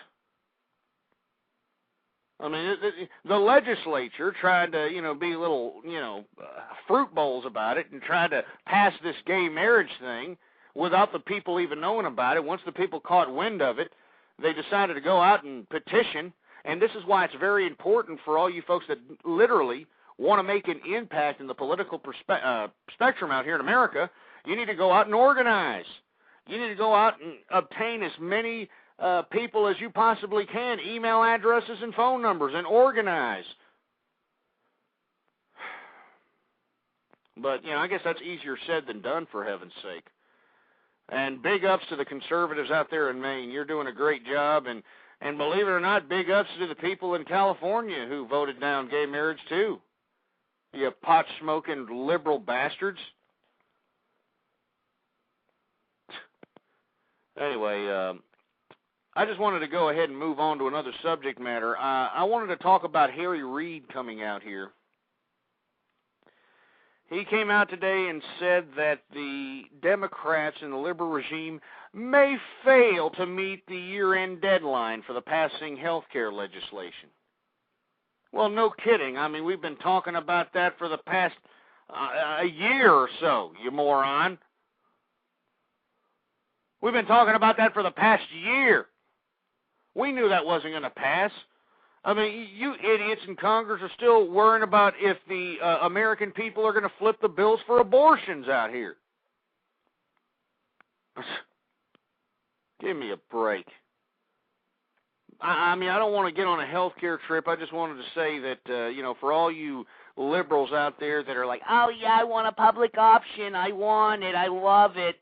I mean, the legislature tried to, be little, fruit bowls about it and tried to pass this gay marriage thing without the people even knowing about it. Once the people caught wind of it, they decided to go out and petition. And this is why it's very important for all you folks that literally want to make an impact in the political spectrum out here in America. You need to go out and organize. You need to go out and obtain as many people as you possibly can, email addresses and phone numbers, and organize. But, I guess that's easier said than done, for heaven's sake. And big ups to the conservatives out there in Maine. You're doing a great job. And believe it or not, big ups to the people in California who voted down gay marriage, too. You pot-smoking liberal bastards. Anyway, I just wanted to go ahead and move on to another subject matter. I wanted to talk about Harry Reid coming out here. He came out today and said that the Democrats and the liberal regime may fail to meet the year-end deadline for the passing health care legislation. Well, no kidding. I mean, we've been talking about that for the past a year or so, you moron. We've been talking about that for the past year. We knew that wasn't going to pass. I mean, you idiots in Congress are still worrying about if the American people are going to flip the bills for abortions out here. Give me a break. I mean, I don't want to get on a healthcare trip. I just wanted to say that, for all you liberals out there that are like, oh, yeah, I want a public option. I want it. I love it.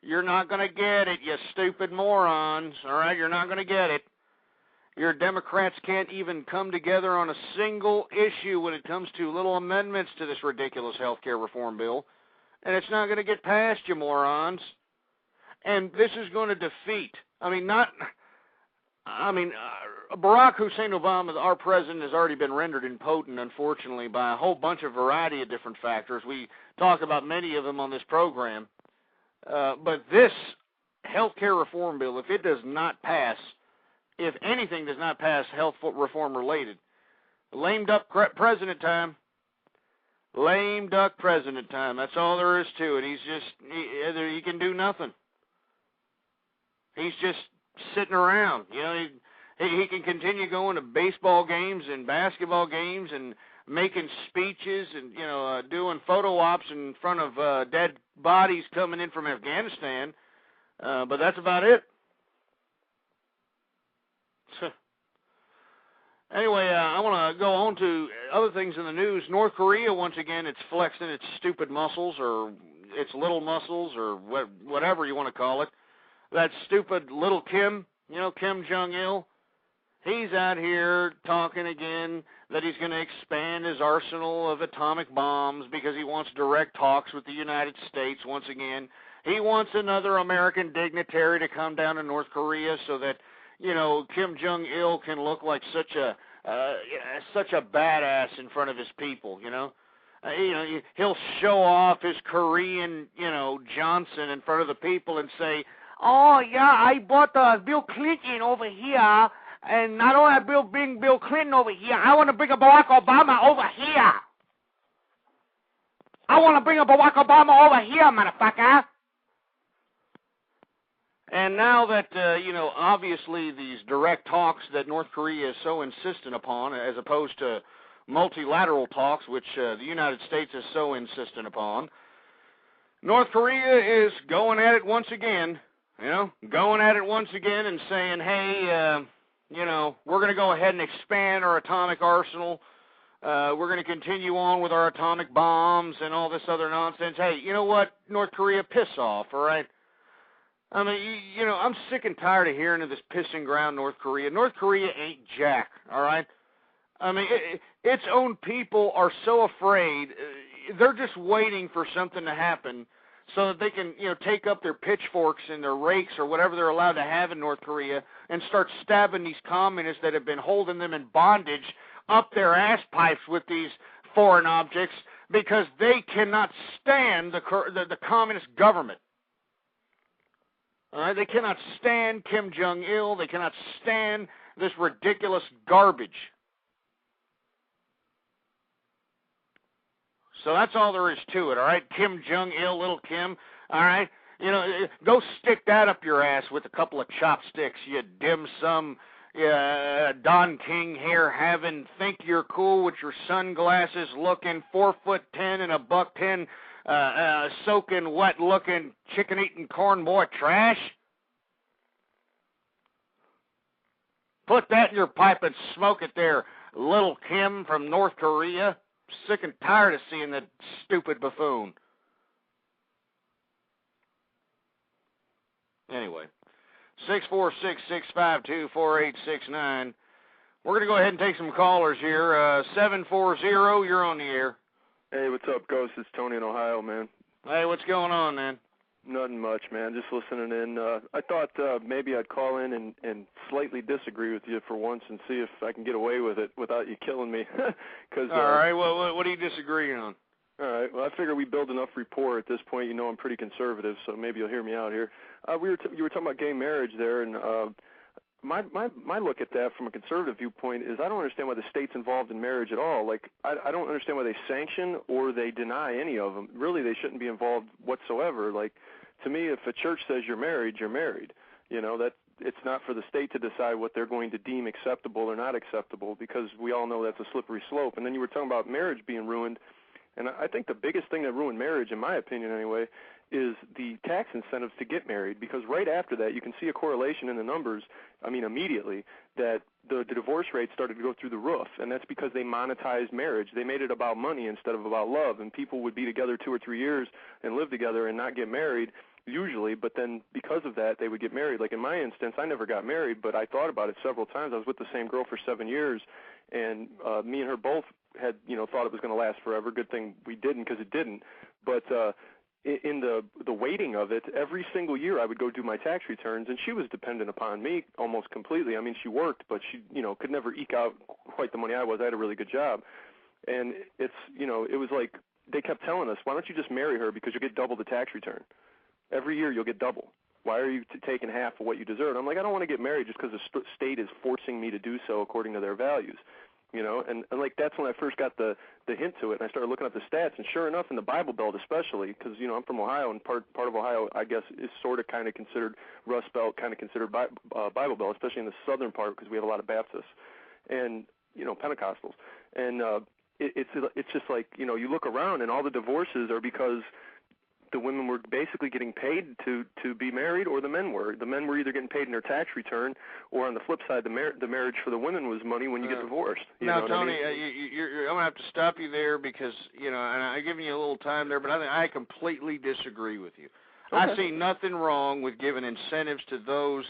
You're not going to get it, you stupid morons. All right, you're not going to get it. Your Democrats can't even come together on a single issue when it comes to little amendments to this ridiculous health care reform bill. And it's not going to get passed, you morons. And this is going to defeat, Barack Hussein Obama, our president, has already been rendered impotent, unfortunately, by a whole bunch of variety of different factors. We talk about many of them on this program. But this health care reform bill, if it does not pass, if anything does not pass health reform related, lame duck president time. Lame duck president time. That's all there is to it. He can do nothing. He's just sitting around. You know, he can continue going to baseball games and basketball games and making speeches and, doing photo ops in front of dead bodies coming in from Afghanistan. But that's about it. Anyway, I want to go on to other things in the news. North Korea, once again, it's flexing its stupid muscles or its little muscles or whatever you want to call it. That stupid little Kim, Kim Jong-il, he's out here talking again that he's going to expand his arsenal of atomic bombs because he wants direct talks with the United States once again. He wants another American dignitary to come down to North Korea so that Kim Jong-il can look like such a badass in front of his people, He'll show off his Korean, Johnson in front of the people and say, oh, yeah, I bought Bill Clinton over here, and not only bring Bill Clinton over here, I want to bring Barack Obama over here. I want to bring Barack Obama over here, motherfucker. And now that, obviously these direct talks that North Korea is so insistent upon, as opposed to multilateral talks, which the United States is so insistent upon, North Korea is going at it once again, and saying, hey, we're going to go ahead and expand our atomic arsenal. We're going to continue on with our atomic bombs and all this other nonsense. Hey, you know what, North Korea, piss off, all right? I mean, I'm sick and tired of hearing of this pissing ground North Korea. North Korea ain't jack, all right? I mean, its own people are so afraid. They're just waiting for something to happen so that they can, take up their pitchforks and their rakes or whatever they're allowed to have in North Korea and start stabbing these communists that have been holding them in bondage up their ass pipes with these foreign objects because they cannot stand the communist government. All right, they cannot stand Kim Jong-il. They cannot stand this ridiculous garbage. So that's all there is to it, all right? Kim Jong-il, little Kim, all right? Go stick that up your ass with a couple of chopsticks, you dim-sum, Don King hair having, think you're cool with your sunglasses looking 4'10" and $110. Soaking wet looking chicken eating corn boy trash. Put that in your pipe and smoke it there, little Kim from North Korea. Sick and tired of seeing that stupid buffoon. Anyway, 646-652-4869. We're going to go ahead and take some callers here. 740, you're on the air. Hey, what's up, Ghost? It's Tony in Ohio, man. Hey, what's going on, man? Nothing much, man. Just listening in. I thought maybe I'd call in and slightly disagree with you for once and see if I can get away with it without you killing me. All right, well, what are you disagreeing on? All right, well, I figure we build enough rapport at this point. I'm pretty conservative, so maybe you'll hear me out here. You were talking about gay marriage there, and my look at that from a conservative viewpoint is I don't understand why the state's involved in marriage at all. Like, I don't understand why they sanction or they deny any of them. Really, they shouldn't be involved whatsoever. Like, to me, if a church says you're married, you're married. That it's not for the state to decide what they're going to deem acceptable or not acceptable, because we all know that's a slippery slope. And then you were talking about marriage being ruined, and I think the biggest thing that ruined marriage, in my opinion anyway, is the tax incentives to get married, because right after that you can see a correlation in the numbers, immediately, that the divorce rate started to go through the roof, and that's because they monetized marriage. They made it about money instead of about love, and people would be together 2 or 3 years and live together and not get married usually, but then because of that, they would get married. Like in my instance, I never got married, but I thought about it several times. I was with the same girl for 7 years, and me and her both had, thought it was going to last forever. Good thing we didn't, because it didn't. But in the waiting of it, every single year I would go do my tax returns, and she was dependent upon me almost completely. I mean, she worked, but she, could never eke out quite the money I was. I had a really good job. And it's, it was like they kept telling us, why don't you just marry her because you'll get double the tax return. Every year you'll get double. Why are you taking half of what you deserve? And I'm like, I don't want to get married just because the state is forcing me to do so according to their values. And like that's when I first got the hint to it, and I started looking up the stats, and sure enough, in the Bible Belt especially, because, I'm from Ohio, and part of Ohio, I guess, is sort of kind of considered Rust Belt, kind of considered Bible Belt, especially in the southern part, because we have a lot of Baptists and, Pentecostals. And it's just like, you look around, and all the divorces are because the women were basically getting paid to be married, or the men were. The men were either getting paid in their tax return, or on the flip side, the marriage for the women was money when you get divorced. Now, Tony, I'm going to have to stop you there because, and I'm giving you a little time there, but I completely disagree with you. Okay. I see nothing wrong with giving incentives to those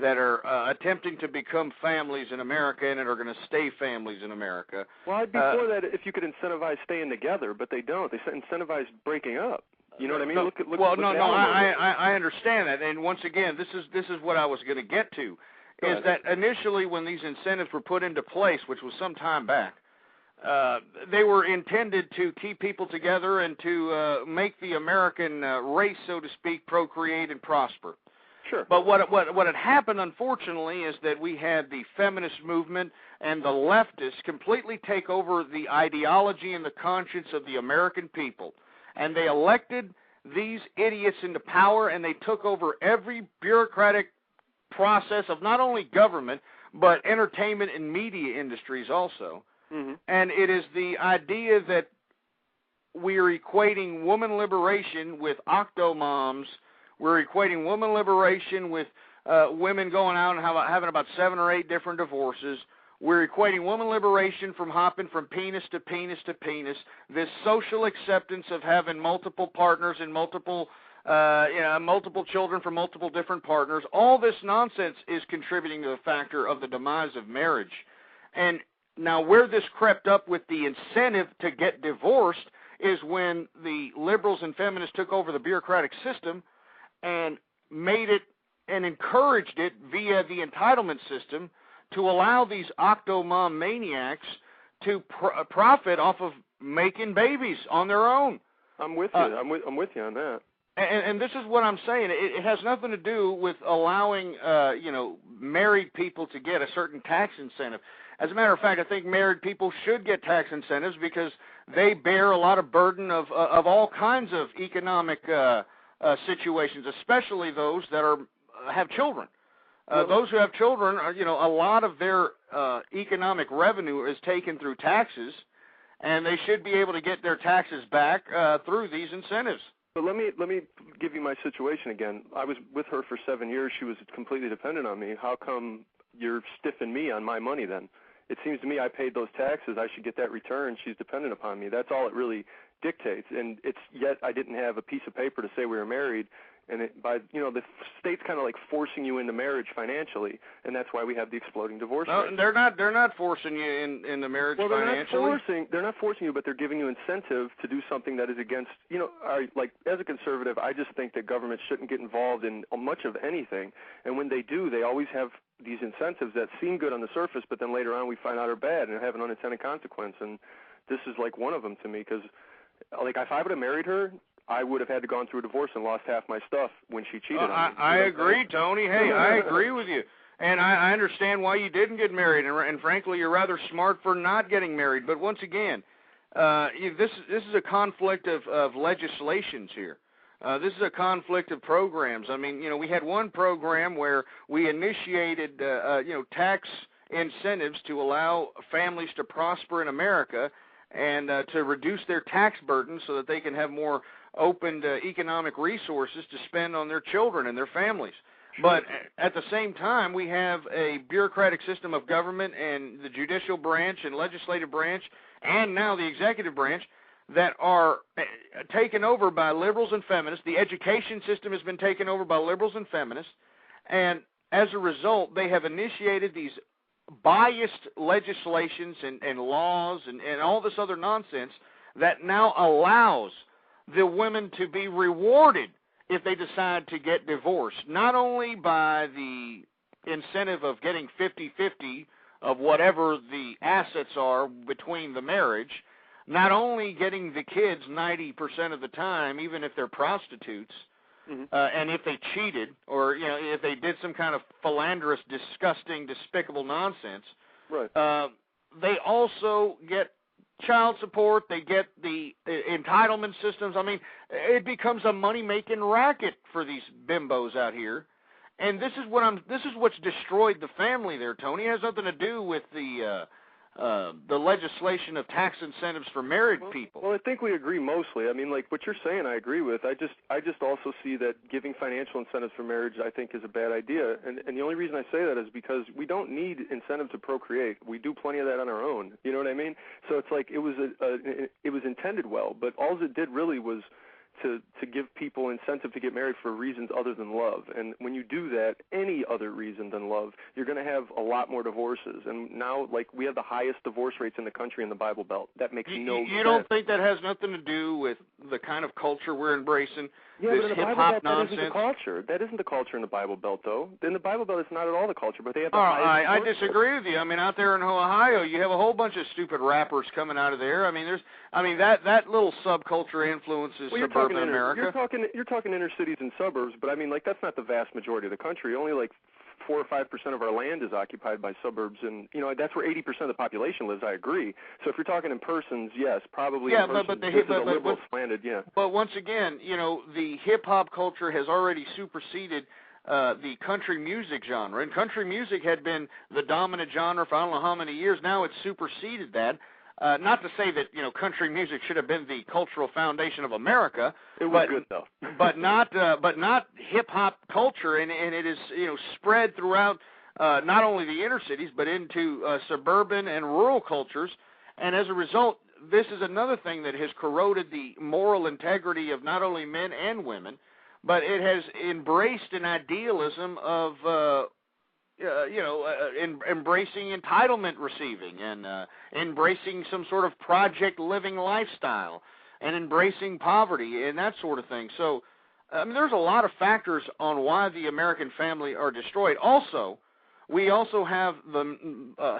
that are attempting to become families in America and that are going to stay families in America. Well, before that, if you could incentivize staying together, but they don't. They incentivize breaking up. You know what I mean? I understand that, and once again, this is what I was going to get to, is that initially when these incentives were put into place, which was some time back, they were intended to keep people together and to make the American race, so to speak, procreate and prosper. Sure. But what had happened, unfortunately, is that we had the feminist movement and the leftists completely take over the ideology and the conscience of the American people. And they elected these idiots into power, and they took over every bureaucratic process of not only government, but entertainment and media industries also. Mm-hmm. And it is the idea that we are equating woman liberation with octomoms. We're equating woman liberation with women going out and having about 7 or 8 different divorces. We're equating woman liberation from hopping from penis to penis to penis, this social acceptance of having multiple partners and multiple children from multiple different partners. All this nonsense is contributing to the factor of the demise of marriage. And now where this crept up with the incentive to get divorced is when the liberals and feminists took over the bureaucratic system and made it and encouraged it via the entitlement system to allow these octomom maniacs to profit off of making babies on their own. I'm with you. I'm with you on that. And this is what I'm saying. It has nothing to do with allowing married people to get a certain tax incentive. As a matter of fact, I think married people should get tax incentives because they bear a lot of burden of all kinds of economic situations, especially those that have children. Those who have children, a lot of their economic revenue is taken through taxes, and they should be able to get their taxes back through these incentives. But let me give you my situation again. I was with her for 7 years. She was completely dependent on me. How come you're stiffing me on my money then? It seems to me I paid those taxes. I should get that return. She's dependent upon me. That's all it really dictates. And yet I didn't have a piece of paper to say we were married. And the state's kind of like forcing you into marriage financially, and that's why we have the exploding divorce rate. No, they're not forcing you in the marriage financially. They're not forcing you, but they're giving you incentive to do something that is against. Like as a conservative, I just think that government shouldn't get involved in much of anything. And when they do, they always have these incentives that seem good on the surface, but then later on we find out are bad and have an unintended consequence. And this is like one of them to me because, like, if I would have married her, I would have had to gone through a divorce and lost half my stuff when she cheated on me. I agree, Tony. Hey, I agree with you. And I understand why you didn't get married. And frankly, you're rather smart for not getting married. But once again, this is a conflict of legislations here. This is a conflict of programs. I mean, we had one program where we initiated, tax incentives to allow families to prosper in America and to reduce their tax burden so that they can have more open economic resources to spend on their children and their families. But at the same time, we have a bureaucratic system of government and the judicial branch and legislative branch and now the executive branch that are taken over by liberals and feminists. The education system has been taken over by liberals and feminists. And as a result, they have initiated these biased legislations and laws and all this other nonsense that now allows the women to be rewarded if they decide to get divorced, not only by the incentive of getting 50-50 of whatever the assets are between the marriage, not only getting the kids 90% of the time, even if they're prostitutes, and if they cheated or, you know, if they did some kind of philanderous, disgusting, despicable nonsense, right. They also get child support, they get the entitlement systems. I mean, it becomes a money-making racket for these bimbos out here. And this is what's destroyed the family there, Tony. It has nothing to do with the legislation of tax incentives for married people. Well, I think we agree mostly. I mean, like what you're saying, I agree with. I just also see that giving financial incentives for marriage, I think, is a bad idea. And the only reason I say that is because we don't need incentive to procreate. We do plenty of that on our own. You know what I mean? So it's like it was intended well, but all it did really was to give people incentive to get married for reasons other than love. And when you do that, any other reason than love, you're going to have a lot more divorces. And now, like, we have the highest divorce rates in the country in the Bible Belt. That makes no sense. You don't think that has nothing to do with the kind of culture we're embracing? Yeah, this but in the Bible hip-hop Belt, that isn't nonsense? the culture. That isn't the culture in the Bible Belt, though. In the Bible Belt, it's not at all the culture, but they have the highest I divorce disagree with you. I mean, out there in Ohio, you have a whole bunch of stupid rappers coming out of there. I mean, that little subculture influences suburban America. You're talking inner cities and suburbs, but I mean, like, that's not the vast majority of the country. Only like 4 or 5% of our land is occupied by suburbs, and you know that's where 80% of the population lives. I agree. So if you're talking in persons, yes, probably. Yeah, but liberal slanted, yeah. But once again, you know, the hip hop culture has already superseded the country music genre, and country music had been the dominant genre for I don't know how many years. Now it's superseded that. Not to say that, you know, country music should have been the cultural foundation of America. It was good though. but not hip hop culture, and it is, you know, spread throughout not only the inner cities but into suburban and rural cultures. And as a result, this is another thing that has corroded the moral integrity of not only men and women, but it has embraced an idealism of embracing entitlement receiving and embracing some sort of project living lifestyle and embracing poverty and that sort of thing. So, I mean, there's a lot of factors on why the American family are destroyed. Also, we also have the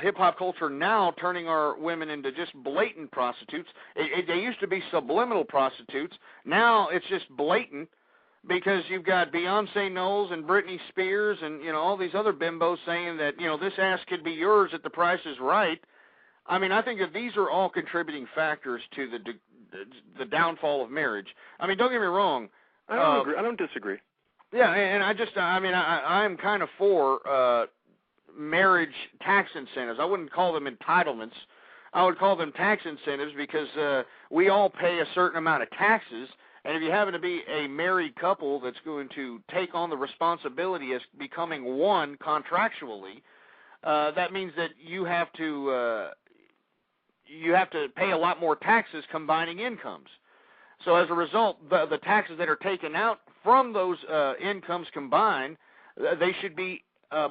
hip-hop culture now turning our women into just blatant prostitutes. They used to be subliminal prostitutes. Now it's just blatant, because you've got Beyonce Knowles and Britney Spears and, you know, all these other bimbos saying that, you know, this ass could be yours if the price is right. I mean, I think that these are all contributing factors to the downfall of marriage. I mean, don't get me wrong. I don't agree. I don't disagree. Yeah, and I'm kind of for marriage tax incentives. I wouldn't call them entitlements. I would call them tax incentives because we all pay a certain amount of taxes. And if you happen to be a married couple that's going to take on the responsibility as becoming one contractually, that means that you have to pay a lot more taxes combining incomes. So as a result, the taxes that are taken out from those incomes combined, they should be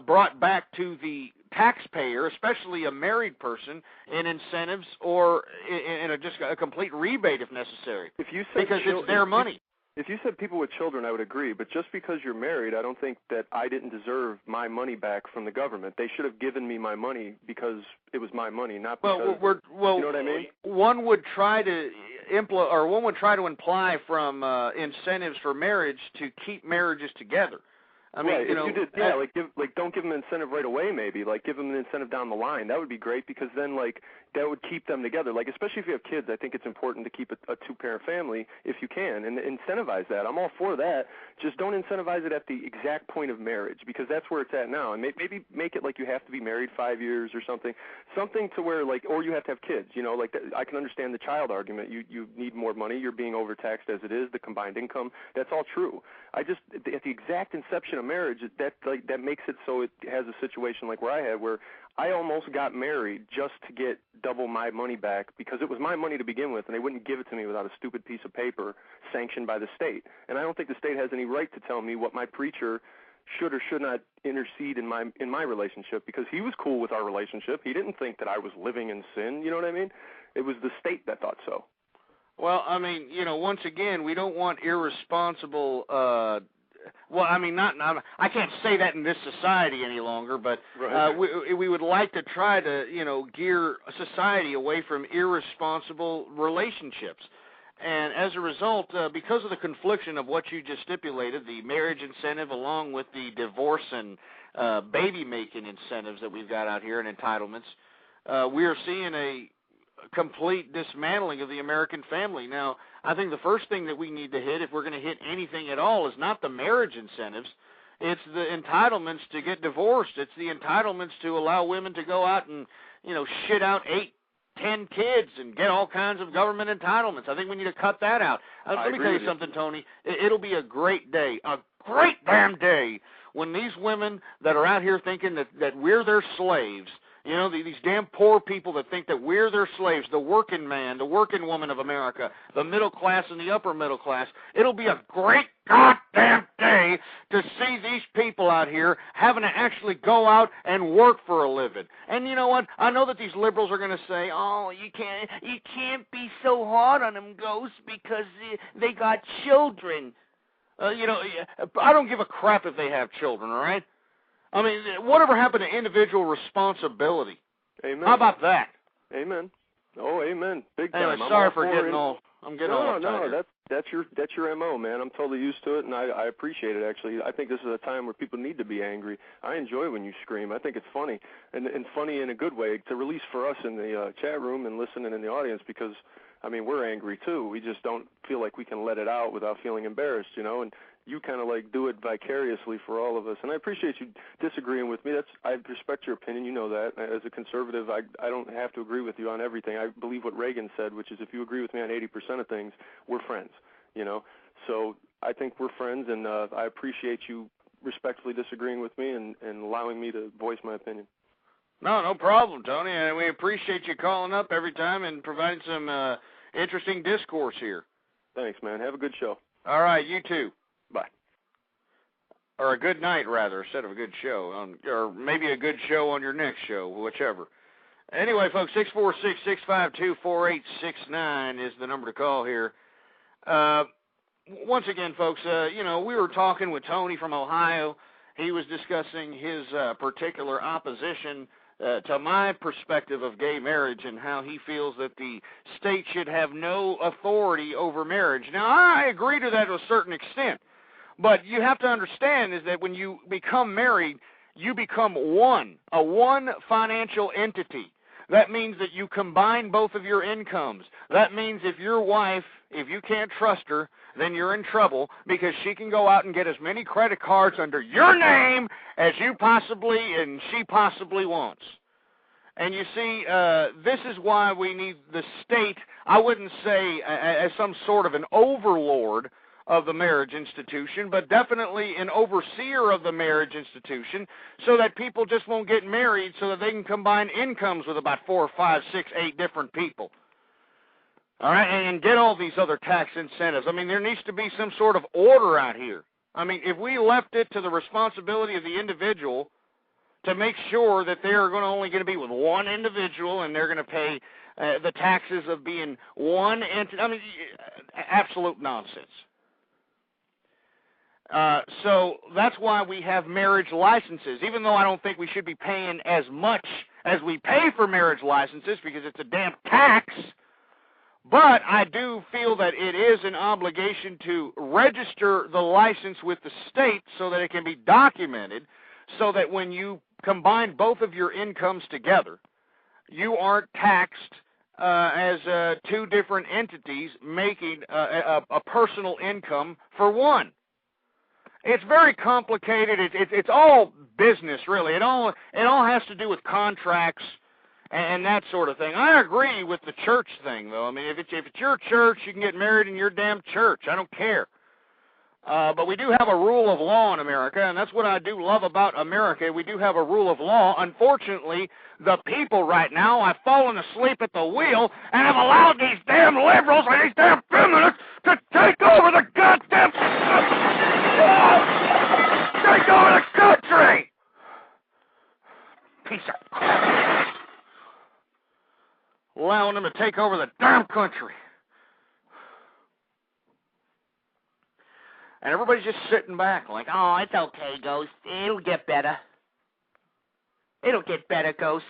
brought back to the taxpayer, especially a married person, in incentives or in just a complete rebate if necessary, because it's their money. If you said people with children, I would agree, but just because you're married, I don't think that I didn't deserve my money back from the government. They should have given me my money because it was my money, not because, you know what I mean? One would try to imply from incentives for marriage to keep marriages together. I mean, right. you know, if you did, don't give them an incentive right away. Maybe give them an incentive down the line. That would be great because then, that would keep them together. Like, especially if you have kids, I think it's important to keep a two-parent family if you can, and incentivize that. I'm all for that. Just don't incentivize it at the exact point of marriage, because that's where it's at now. And maybe make it like you have to be married 5 years or something to where, like, or you have to have kids. You know, like, I can understand the child argument. You need more money. You're being overtaxed as it is. The combined income. That's all true. I just, at the exact inception of marriage, that makes it so it has a situation like where I had, where I almost got married just to get double my money back, because it was my money to begin with, and they wouldn't give it to me without a stupid piece of paper sanctioned by the state. And I don't think the state has any right to tell me what my preacher should or should not intercede in my relationship, because he was cool with our relationship. He didn't think that I was living in sin. You know what I mean? It was the state that thought so. Well, I mean, you know, once again, we don't want irresponsible. Well, I mean, I can't say that in this society any longer, but right. We would like to try to, you know, gear society away from irresponsible relationships. And as a result, because of the confliction of what you just stipulated, the marriage incentive along with the divorce and baby-making incentives that we've got out here and entitlements, we are seeing a complete dismantling of the American family. Now, I think the first thing that we need to hit, if we're going to hit anything at all, is not the marriage incentives. It's the entitlements to get divorced. It's the entitlements to allow women to go out and, you know, shit out 8, 10 kids and get all kinds of government entitlements. I think we need to cut that out. Let me tell you something, Tony. It'll be a great day, a great damn day, when these women that are out here thinking that we're their slaves, you know, these damn poor people that think that we're their slaves, the working man, the working woman of America, the middle class and the upper middle class. It'll be a great goddamn day to see these people out here having to actually go out and work for a living. And you know what? I know that these liberals are going to say, oh, you can't be so hard on them, Ghost, because they got children. You know, I don't give a crap if they have children, all right? I mean, whatever happened to individual responsibility? Amen. How about that? Amen. Oh, amen. Big time. Anyway, sorry for getting all. I'm getting all uptight here. That's your MO, man. I'm totally used to it, and I appreciate it. Actually, I think this is a time where people need to be angry. I enjoy when you scream. I think it's funny, and funny in a good way, to release for us in the chat room and listening in the audience, because I mean, we're angry too. We just don't feel like we can let it out without feeling embarrassed, you know. And you kind of like do it vicariously for all of us. And I appreciate you disagreeing with me. I respect your opinion. You know that. As a conservative, I don't have to agree with you on everything. I believe what Reagan said, which is if you agree with me on 80% of things, we're friends, you know. So I think we're friends, and I appreciate you respectfully disagreeing with me and allowing me to voice my opinion. No problem, Tony. And we appreciate you calling up every time and providing some interesting discourse here. Thanks, man. Have a good show. All right, you too. Bye. Or a good night, rather, instead of a good show. Or maybe a good show on your next show, whichever. Anyway, folks, 646-652-4869 is the number to call here. Once again, folks, you know, we were talking with Tony from Ohio. He was discussing his particular opposition to my perspective of gay marriage and how he feels that the state should have no authority over marriage. Now, I agree to that to a certain extent, but you have to understand is that when you become married, you become a one financial entity. That means that you combine both of your incomes. That means if your wife, if you can't trust her, then you're in trouble because she can go out and get as many credit cards under your name as you possibly and she possibly wants. And you see, this is why we need the state, I wouldn't say as some sort of an overlord of the marriage institution, but definitely an overseer of the marriage institution so that people just won't get married so that they can combine incomes with about 4, 5, 6, 8 different people. All right, and get all these other tax incentives. I mean, there needs to be some sort of order out here. I mean, if we left it to the responsibility of the individual to make sure that they're only going to be with one individual and they're going to pay the taxes of being one entity, I mean, absolute nonsense. So that's why we have marriage licenses, even though I don't think we should be paying as much as we pay for marriage licenses because it's a damn tax. But I do feel that it is an obligation to register the license with the state so that it can be documented so that when you combine both of your incomes together, you aren't taxed as two different entities making a personal income for one. It's very complicated. It's all business, really. It all has to do with contracts and that sort of thing. I agree with the church thing, though. I mean, if it's your church, you can get married in your damn church. I don't care. But we do have a rule of law in America, and that's what I do love about America. We do have a rule of law. Unfortunately, the people right now have fallen asleep at the wheel and have allowed these damn liberals and these damn feminists to take over the goddamn... take over the country! Piece of crap. Allowing them to take over the damn country. And everybody's just sitting back like, oh, it's okay, Ghost. It'll get better. It'll get better, Ghost.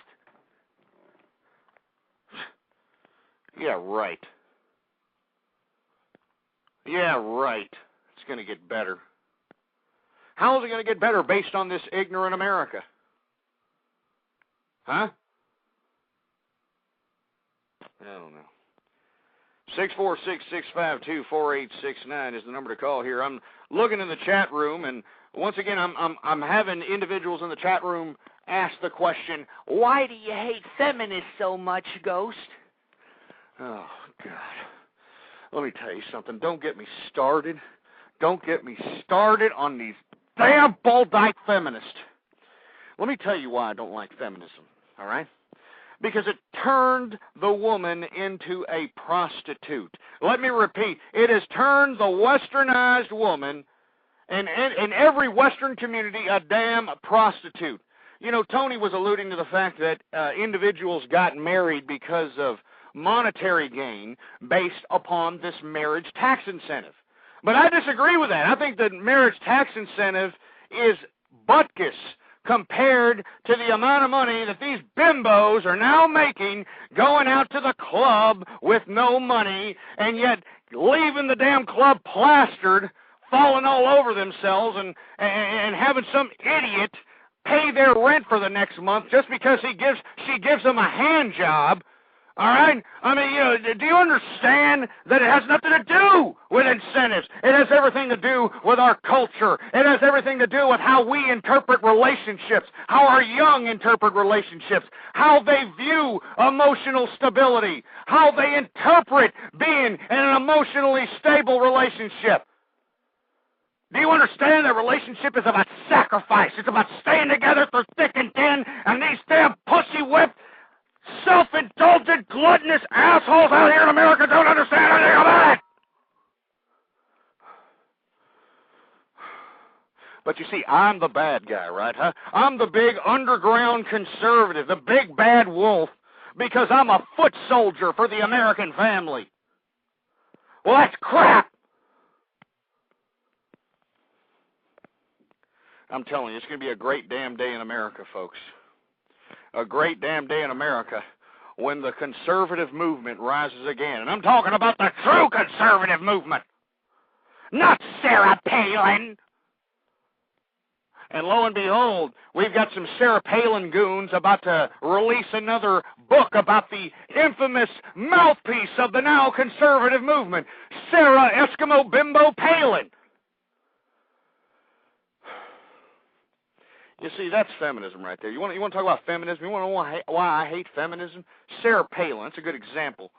Yeah, right. Yeah, right. It's going to get better. How is it going to get better based on this ignorant America? Huh? I don't know. 646-652-4869 is the number to call here. I'm looking in the chat room, and once again, I'm having individuals in the chat room ask the question, why do you hate feminists so much, Ghost? Oh, God. Let me tell you something. Don't get me started. Don't get me started on these damn bald-dyke feminists. Let me tell you why I don't like feminism, all right? Because it turned the woman into a prostitute. Let me repeat, it has turned the westernized woman, and in every Western community, a damn prostitute. You know, Tony was alluding to the fact that individuals got married because of monetary gain based upon this marriage tax incentive. But I disagree with that. I think the marriage tax incentive is butkus compared to the amount of money that these bimbos are now making going out to the club with no money and yet leaving the damn club plastered, falling all over themselves and having some idiot pay their rent for the next month just because she gives them a hand job. All right? I mean, you know, do you understand that it has nothing to do with incentives? It has everything to do with our culture. It has everything to do with how we interpret relationships, how our young interpret relationships, how they view emotional stability, how they interpret being in an emotionally stable relationship. Do you understand that relationship is about sacrifice? It's about staying together through thick and thin, and these damn pussy-whipped, self-indulgent, gluttonous assholes out here in America don't understand anything about it. But you see, I'm the bad guy, right, huh? I'm the big underground conservative, the big bad wolf, because I'm a foot soldier for the American family. Well, that's crap. I'm telling you, it's going to be a great damn day in America, folks. A great damn day in America when the conservative movement rises again. And I'm talking about the true conservative movement, not Sarah Palin. And lo and behold, we've got some Sarah Palin goons about to release another book about the infamous mouthpiece of the now conservative movement, Sarah Eskimo Bimbo Palin. You see, that's feminism right there. You want to talk about feminism? You want to know why I hate feminism? Sarah Palin, that's a good example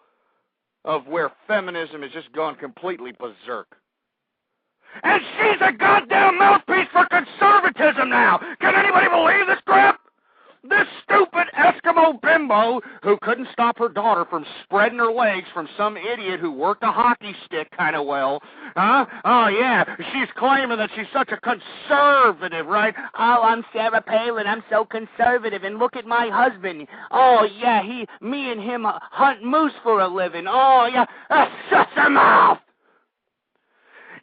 of where feminism has just gone completely berserk. And she's a goddamn mouthpiece for conservatism now. Can anybody believe this crap? This stupid Eskimo bimbo who couldn't stop her daughter from spreading her legs from some idiot who worked a hockey stick kind of well. Huh? Oh, yeah. She's claiming that she's such a conservative, right? Oh, I'm Sarah Palin. I'm so conservative. And look at my husband. Oh, yeah, me and him hunt moose for a living. Oh, yeah. Shut your mouth!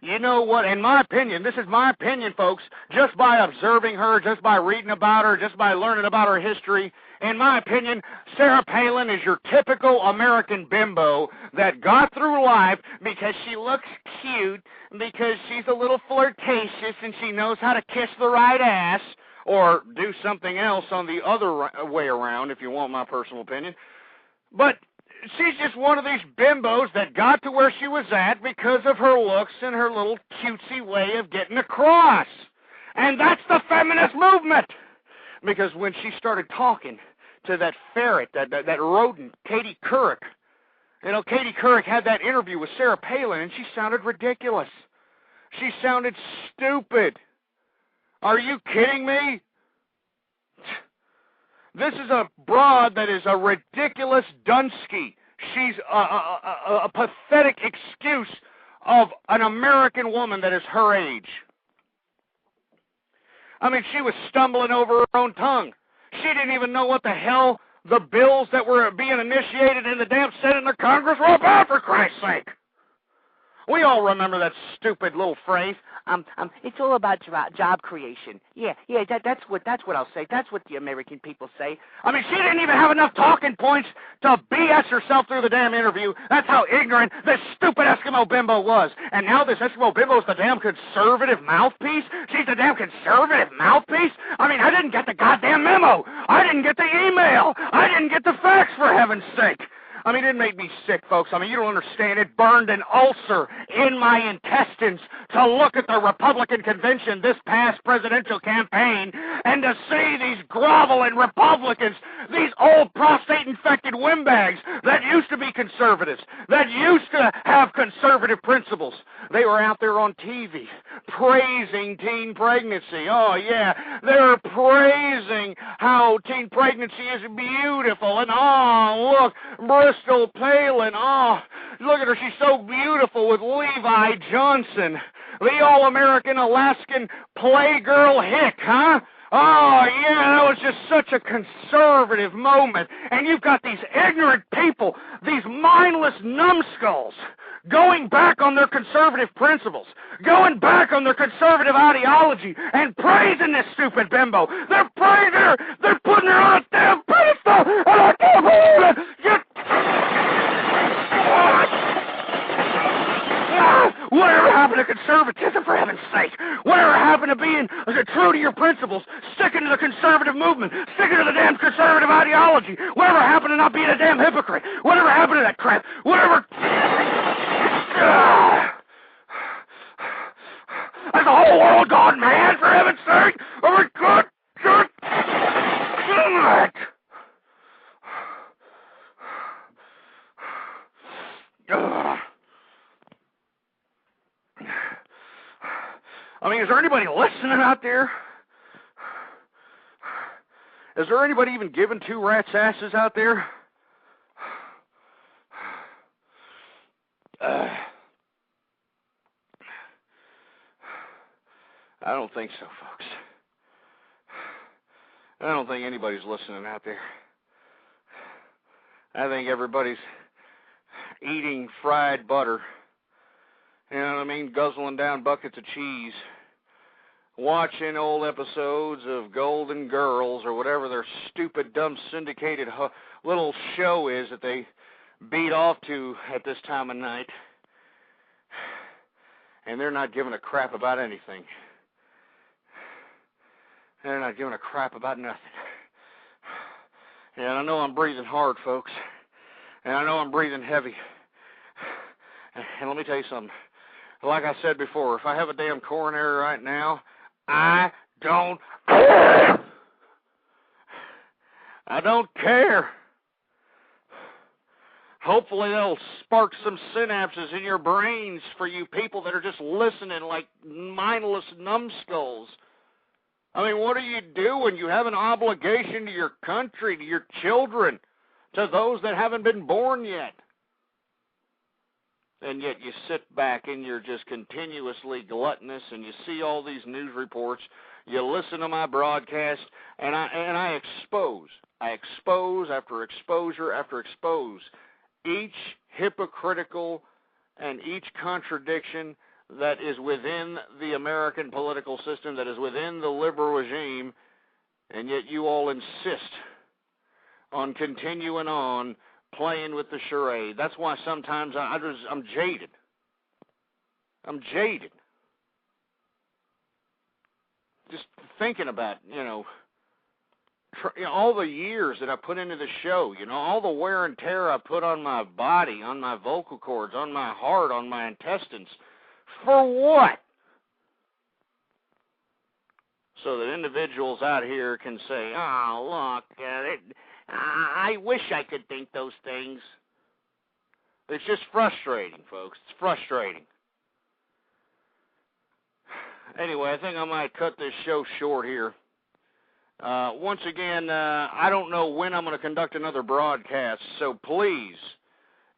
You know what, in my opinion, this is my opinion, folks, just by observing her, just by reading about her, just by learning about her history, in my opinion, Sarah Palin is your typical American bimbo that got through life because she looks cute, because she's a little flirtatious and she knows how to kiss the right ass, or do something else on the other way around, if you want my personal opinion. But she's just one of these bimbos that got to where she was at because of her looks and her little cutesy way of getting across. And that's the feminist movement. Because when she started talking to that ferret, that rodent, Katie Couric, you know, Katie Couric had that interview with Sarah Palin, and she sounded ridiculous. She sounded stupid. Are you kidding me? This is a broad that is a ridiculous Dunsky. She's a pathetic excuse of an American woman that is her age. I mean, she was stumbling over her own tongue. She didn't even know what the hell the bills that were being initiated in the damn Senate and the Congress were about, for Christ's sake. We all remember that stupid little phrase. It's all about job creation. Yeah, that's what I'll say. That's what the American people say. I mean, she didn't even have enough talking points to BS herself through the damn interview. That's how ignorant this stupid Eskimo bimbo was. And now this Eskimo bimbo is the damn conservative mouthpiece? She's the damn conservative mouthpiece? I mean, I didn't get the goddamn memo. I didn't get the email. I didn't get the fax, for heaven's sake. I mean, it made me sick, folks. I mean, you don't understand. It burned an ulcer in my intestines to look at the Republican convention this past presidential campaign and to see these groveling Republicans, these old prostate-infected windbags that used to be conservatives, that used to have conservative principles. They were out there on TV praising teen pregnancy. Oh, yeah, they were praising how teen pregnancy is beautiful. And, oh, look, Bristol Palin, oh, look at her, she's so beautiful with Levi Johnson, the all-American Alaskan playgirl hick, huh? Oh, yeah, that was just such a conservative moment. And you've got these ignorant people, these mindless numbskulls, going back on their conservative principles, going back on their conservative ideology, and praising this stupid bimbo. They're praising her. They're putting her on a damn pedestal, and I can't believe it. Whatever happened to conservatism, for heaven's sake? Whatever happened to being true to your principles, sticking to the conservative movement, sticking to the damn conservative ideology? Whatever happened to not being a damn hypocrite? Whatever happened to that crap? Whatever... Has the whole world gone mad, for heaven's sake? Oh, my God! God damn it! I mean, is there anybody listening out there? Is there anybody even giving two rats' asses out there? I don't think so, folks. I don't think anybody's listening out there. I think everybody's eating fried butter. You know what I mean? Guzzling down buckets of cheese. Watching old episodes of Golden Girls or whatever their stupid, dumb, syndicated little show is that they beat off to at this time of night. And they're not giving a crap about anything. They're not giving a crap about nothing. And I know I'm breathing hard, folks. And I know I'm breathing heavy. And let me tell you something. Like I said before, if I have a damn coronary right now, I don't care. I don't care. Hopefully that'll spark some synapses in your brains for you people that are just listening like mindless numbskulls. I mean, what do you do when you have an obligation to your country, to your children, to those that haven't been born yet? And yet you sit back and you're just continuously gluttonous and you see all these news reports, you listen to my broadcast, and I expose after exposure after expose each hypocritical and each contradiction that is within the American political system, that is within the liberal regime, and yet you all insist on continuing on playing with the charade. That's why sometimes I'm jaded. I'm jaded. just thinking about, all the years that I put into the show, all the wear and tear I put on my body, on my vocal cords, on my heart, on my intestines. For what? So that individuals out here can say, oh, look, I wish I could think those things. It's just frustrating, folks. It's frustrating. Anyway, I think I might cut this show short here. Once again, I don't know when I'm going to conduct another broadcast, so please,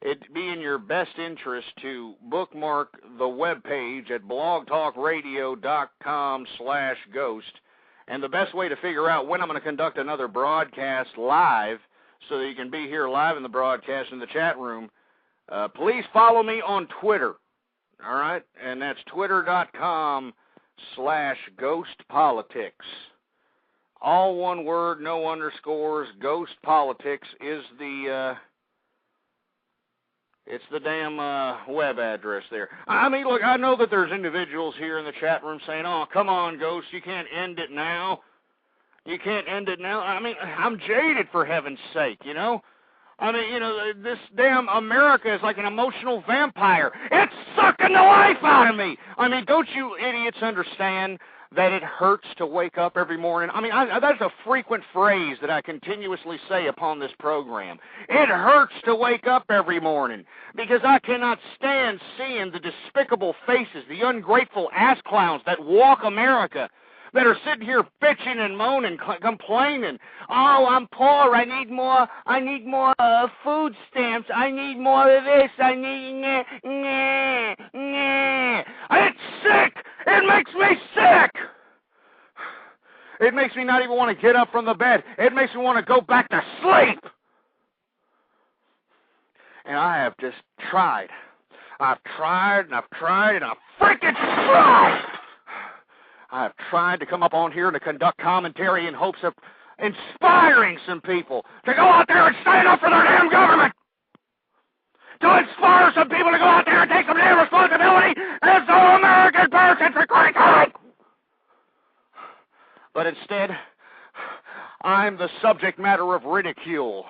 it'd be in your best interest to bookmark the webpage at blogtalkradio.com/ghost. And the best way to figure out when I'm going to conduct another broadcast live, so that you can be here live in the broadcast in the chat room, please follow me on Twitter. All right? And that's twitter.com/ghostpolitics. All one word, no underscores. Ghost Politics is it's the damn web address there. I mean, look, I know that there's individuals here in the chat room saying, oh, come on, Ghost, you can't end it now. You can't end it now. I mean, I'm jaded, for heaven's sake, I mean, this damn America is like an emotional vampire. It's sucking the life out of me. I mean, don't you idiots understand that it hurts to wake up every morning? I mean, that's a frequent phrase that I continuously say upon this program. It hurts to wake up every morning because I cannot stand seeing the despicable faces, the ungrateful ass clowns that walk America, that are sitting here bitching and moaning, complaining. Oh, I'm poor. I need more food stamps. I need more of this. I need It's sick. It makes me sick. It makes me not even want to get up from the bed. It makes me want to go back to sleep. And I have just tried. I've tried and I've tried and I've freaking tried. I have tried to come up on here to conduct commentary in hopes of inspiring some people to go out there and stand up for their damn government. To inspire some people to go out there and take some damn responsibility as the American person for Christ's sake. But instead, I'm the subject matter of ridicule.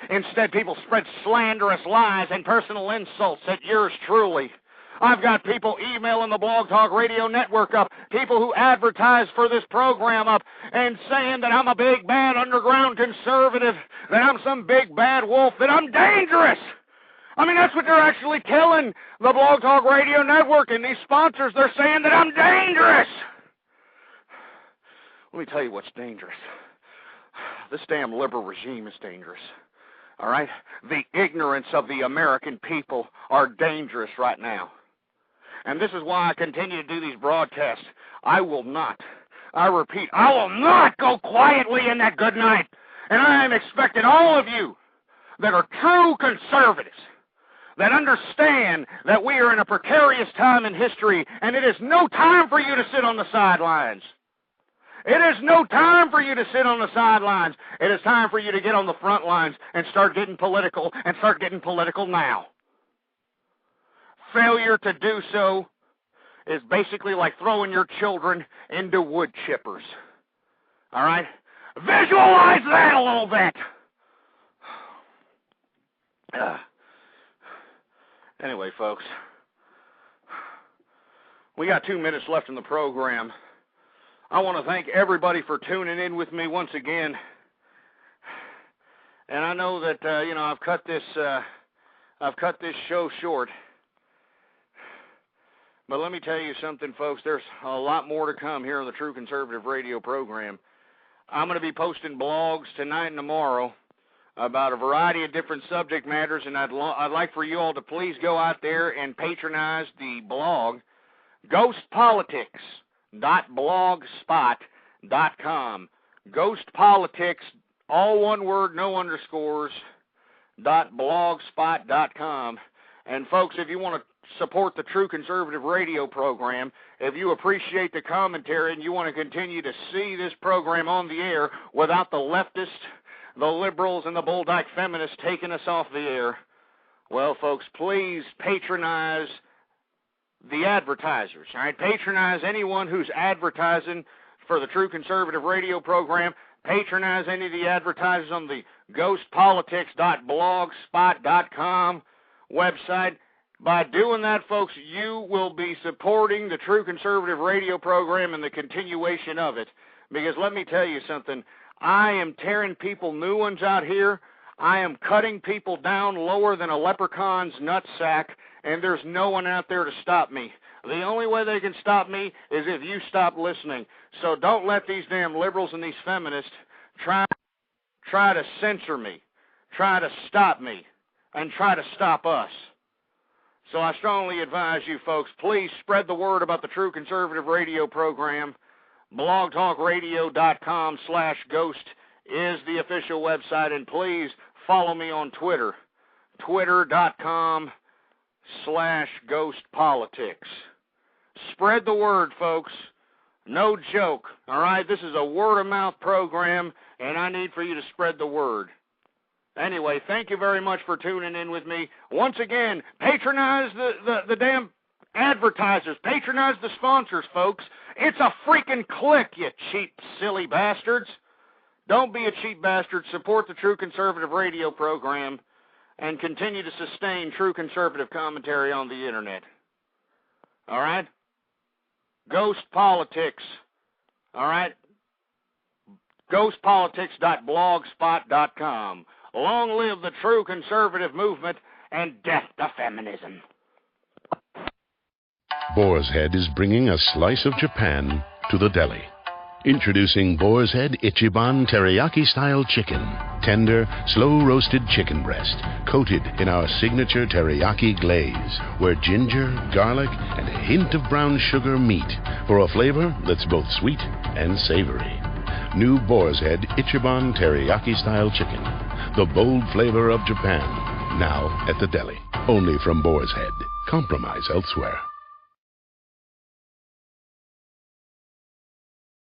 Instead, people spread slanderous lies and personal insults at yours truly. I've got people emailing the Blog Talk Radio Network up, people who advertise for this program up, and saying that I'm a big, bad, underground conservative, that I'm some big, bad wolf, that I'm dangerous. I mean, that's what they're actually telling the Blog Talk Radio Network and these sponsors. They're saying that I'm dangerous. Let me tell you what's dangerous. This damn liberal regime is dangerous. All right? The ignorance of the American people are dangerous right now. And this is why I continue to do these broadcasts. I repeat, I will not go quietly in that good night. And I am expecting all of you that are true conservatives, that understand that we are in a precarious time in history, and it is no time for you to sit on the sidelines. It is no time for you to sit on the sidelines. It is time for you to get on the front lines and start getting political, and start getting political now. Failure to do so is basically like throwing your children into wood chippers. All right? Visualize that a little bit. Anyway, folks, we got 2 minutes left in the program. I want to thank everybody for tuning in with me once again. And I know that I've cut this show short. But let me tell you something, folks. There's a lot more to come here on the True Conservative Radio program. I'm going to be posting blogs tonight and tomorrow about a variety of different subject matters, and I'd like for you all to please go out there and patronize the blog, ghostpolitics.blogspot.com. Ghost Politics, all one word, no underscores, .blogspot.com. And folks, if you want to support the True Conservative Radio program, if you appreciate the commentary and you want to continue to see this program on the air without the leftists, the liberals, and the bulldyke feminists taking us off the air, well, folks, please patronize the advertisers. All right, patronize anyone who's advertising for the True Conservative Radio program. Patronize any of the advertisers on the ghostpolitics.blogspot.com website. By doing that, folks, you will be supporting the True Conservative Radio program and the continuation of it. Because let me tell you something, I am tearing people new ones out here. I am cutting people down lower than a leprechaun's nutsack, and there's no one out there to stop me. The only way they can stop me is if you stop listening. So don't let these damn liberals and these feminists try to censor me, try to stop me, and try to stop us. So I strongly advise you folks, please spread the word about the True Conservative Radio program. blogtalkradio.com/ghost is the official website, and please follow me on Twitter, twitter.com/ghostpolitics. Spread the word, folks. No joke, all right? This is a word-of-mouth program, and I need for you to spread the word. Anyway, thank you very much for tuning in with me. Once again, patronize the damn advertisers. Patronize the sponsors, folks. It's a freaking click, you cheap, silly bastards. Don't be a cheap bastard. Support the True Conservative Radio program and continue to sustain true conservative commentary on the Internet. All right? Ghost Politics. All right? ghostpolitics.blogspot.com. Long live the true conservative movement, and death to feminism. Boar's Head is bringing a slice of Japan to the deli. Introducing Boar's Head Ichiban Teriyaki-style chicken. Tender, slow-roasted chicken breast, coated in our signature teriyaki glaze, where ginger, garlic, and a hint of brown sugar meet for a flavor that's both sweet and savory. New Boar's Head Ichiban Teriyaki-style chicken. The bold flavor of Japan. Now at the deli. Only from Boar's Head. Compromise elsewhere.